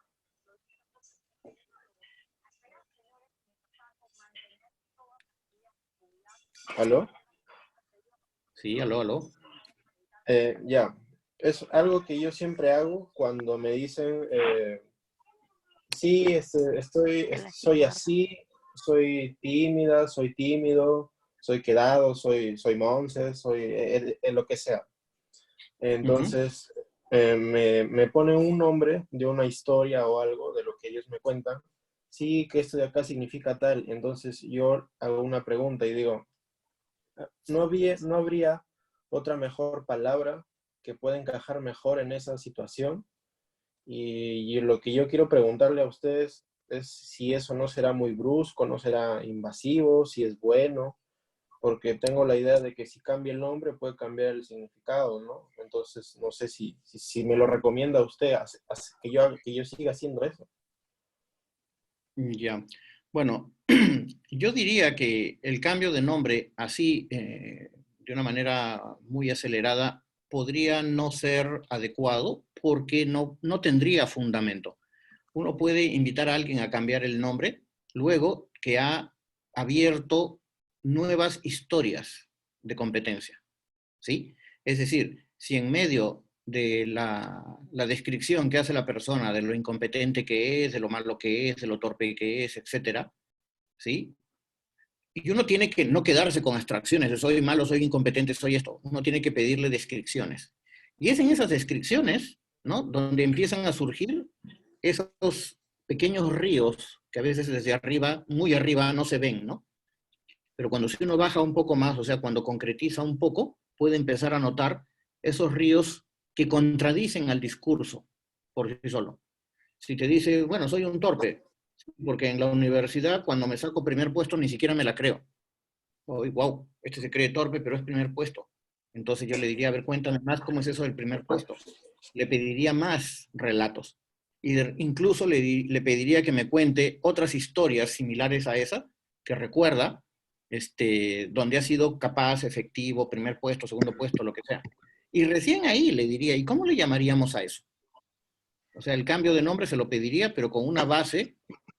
¿Aló? Sí, aló. Ya, es algo que yo siempre hago cuando me dicen, sí, soy así, soy tímida, soy tímido, soy quedado, soy monse, soy lo que sea. Entonces, me ponen un nombre de una historia o algo de lo que ellos me cuentan. Sí, que esto de acá significa tal. Entonces yo hago una pregunta y digo, ¿no habría otra mejor palabra que pueda encajar mejor en esa situación? Y lo que yo quiero preguntarle a ustedes es si eso no será muy brusco, no será invasivo, si es bueno, porque tengo la idea de que si cambia el nombre puede cambiar el significado, ¿no? Entonces, no sé si me lo recomienda usted, que yo siga haciendo eso. Ya. Bueno, yo diría que el cambio de nombre así, de una manera muy acelerada, podría no ser adecuado porque no tendría fundamento. Uno puede invitar a alguien a cambiar el nombre luego que ha abierto nuevas historias de competencia, ¿sí? Es decir, si en medio de la descripción que hace la persona de lo incompetente que es, de lo malo que es, de lo torpe que es, etcétera, ¿sí? Y uno tiene que no quedarse con abstracciones de soy malo, soy incompetente, soy esto. Uno tiene que pedirle descripciones. Y es en esas descripciones, ¿no?, donde empiezan a surgir esos pequeños ríos que a veces desde arriba, muy arriba, no se ven, ¿no? Pero cuando si uno baja un poco más, o sea, cuando concretiza un poco, puede empezar a notar esos ríos que contradicen al discurso por sí solo. Si te dice, bueno, soy un torpe, porque en la universidad cuando me saco primer puesto ni siquiera me la creo. Oh, wow, este se cree torpe, pero es primer puesto. Entonces yo le diría, a ver, cuéntame más cómo es eso del primer puesto. Le pediría más relatos. Y incluso le pediría que me cuente otras historias similares a esa, que recuerda, donde ha sido capaz, efectivo, primer puesto, segundo puesto, lo que sea. Y recién ahí le diría, ¿y cómo le llamaríamos a eso? O sea, el cambio de nombre se lo pediría, pero con una base,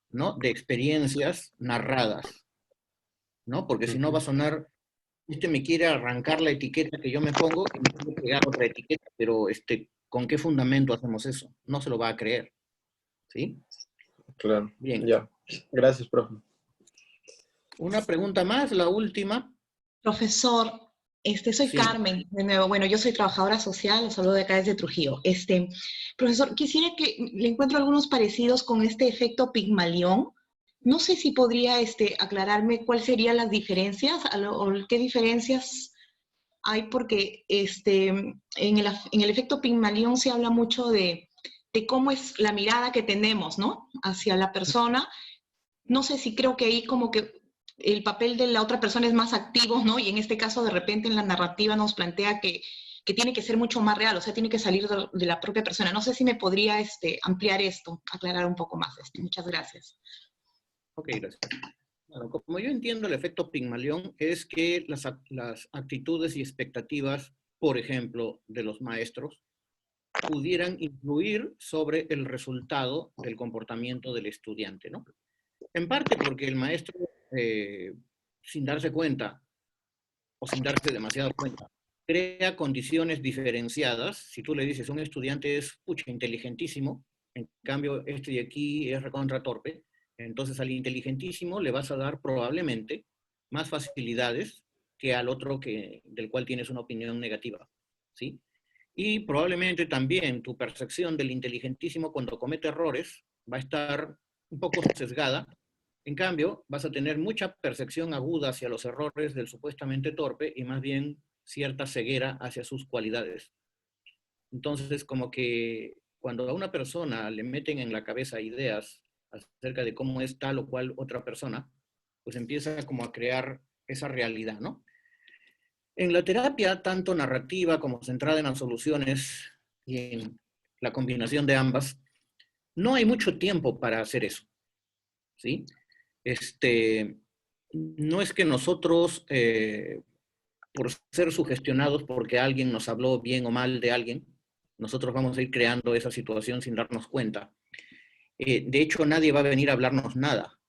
¿no?, de experiencias narradas, ¿no? Porque si no va a sonar, me quiere arrancar la etiqueta que yo me pongo y me quiere pegar otra etiqueta, pero ¿con qué fundamento hacemos eso? No se lo va a creer, ¿sí? Claro, Bien. ya. Gracias, profe. Una pregunta más, la última. Profesor, soy Sí. Carmen, de nuevo. Bueno, yo soy trabajadora social, los saludo de acá desde Trujillo. Profesor, quisiera que le encuentro algunos parecidos con este efecto Pigmalión. No sé si podría aclararme cuáles serían las diferencias o qué diferencias hay, porque en el efecto Pigmalión se habla mucho de cómo es la mirada que tenemos, ¿no?, hacia la persona. No sé si creo que ahí como que el papel de la otra persona es más activo, ¿no? Y en este caso, de repente, en la narrativa nos plantea que tiene que ser mucho más real, o sea, tiene que salir de la propia persona. No sé si me podría ampliar esto, aclarar un poco más esto. Muchas gracias. Ok, gracias. Bueno, como yo entiendo, el efecto Pigmalión es que las actitudes y expectativas, por ejemplo, de los maestros, pudieran influir sobre el resultado del comportamiento del estudiante, ¿no? En parte porque el maestro, sin darse cuenta, o sin darse demasiado cuenta, crea condiciones diferenciadas. Si tú le dices, un estudiante es, pucha, inteligentísimo, en cambio, este de aquí es recontra torpe, entonces al inteligentísimo le vas a dar probablemente más facilidades que al otro del cual tienes una opinión negativa, ¿sí? Y probablemente también tu percepción del inteligentísimo cuando comete errores va a estar un poco sesgada. En cambio, vas a tener mucha percepción aguda hacia los errores del supuestamente torpe y más bien cierta ceguera hacia sus cualidades. Entonces, como que cuando a una persona le meten en la cabeza ideas acerca de cómo es tal o cual otra persona, pues empieza como a crear esa realidad, ¿no? En la terapia, tanto narrativa como centrada en las soluciones y en la combinación de ambas, no hay mucho tiempo para hacer eso, ¿sí? No es que nosotros, por ser sugestionados porque alguien nos habló bien o mal de alguien, nosotros vamos a ir creando esa situación sin darnos cuenta. De hecho, nadie va a venir a hablarnos nada,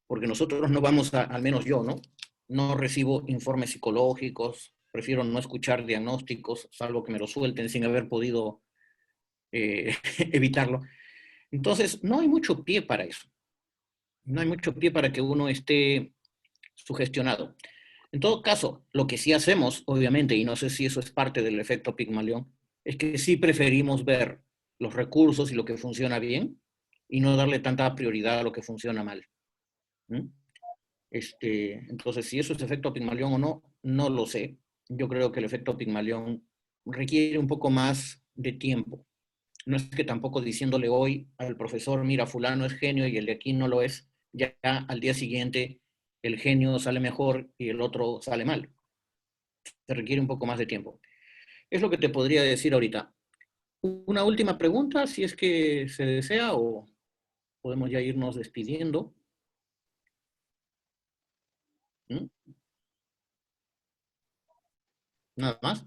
porque nosotros no vamos a, al menos yo, ¿no? No recibo informes psicológicos, prefiero no escuchar diagnósticos, salvo que me lo suelten sin haber podido evitarlo. Entonces, no hay mucho pie para eso. No hay mucho pie para que uno esté sugestionado. En todo caso, lo que sí hacemos, obviamente, y no sé si eso es parte del efecto Pigmalión, es que sí preferimos ver los recursos y lo que funciona bien y no darle tanta prioridad a lo que funciona mal. ¿Mm? Entonces, si eso es efecto Pigmalión o no, no lo sé. Yo creo que el efecto Pigmalión requiere un poco más de tiempo. No es que tampoco diciéndole hoy al profesor, mira, fulano es genio y el de aquí no lo es, ya al día siguiente el genio sale mejor y el otro sale mal. Se requiere un poco más de tiempo. Es lo que te podría decir ahorita. Una última pregunta, si es que se desea, o podemos ya irnos despidiendo. ¿Mm? Nada más.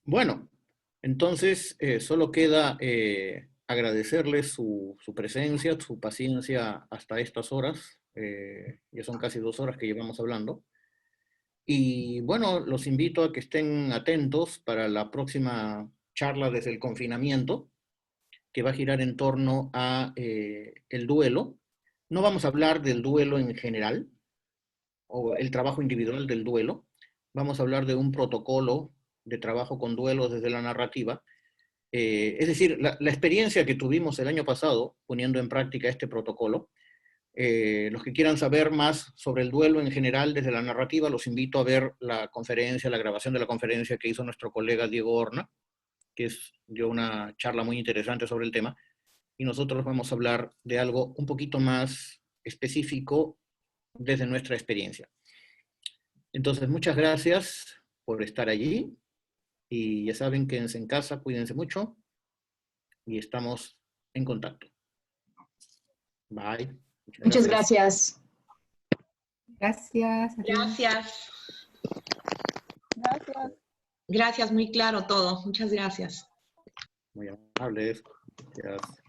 Bueno, entonces solo queda agradecerles su presencia, su paciencia hasta estas horas. Ya son casi 2 horas que llevamos hablando. Y bueno, los invito a que estén atentos para la próxima charla desde el confinamiento, que va a girar en torno a el duelo. No vamos a hablar del duelo en general, o el trabajo individual del duelo. Vamos a hablar de un protocolo de trabajo con duelo desde la narrativa. Es decir, la experiencia que tuvimos el año pasado poniendo en práctica este protocolo. Los que quieran saber más sobre el duelo en general desde la narrativa, los invito a ver la conferencia, la grabación de la conferencia que hizo nuestro colega Diego Horna, que dio una charla muy interesante sobre el tema, y nosotros vamos a hablar de algo un poquito más específico desde nuestra experiencia. Entonces, muchas gracias por estar allí, y ya saben, quédense en casa, cuídense mucho, y estamos en contacto. Bye. Muchas gracias. Gracias. Gracias. Gracias. Gracias, muy claro todo. Muchas gracias. Muy amables. Gracias.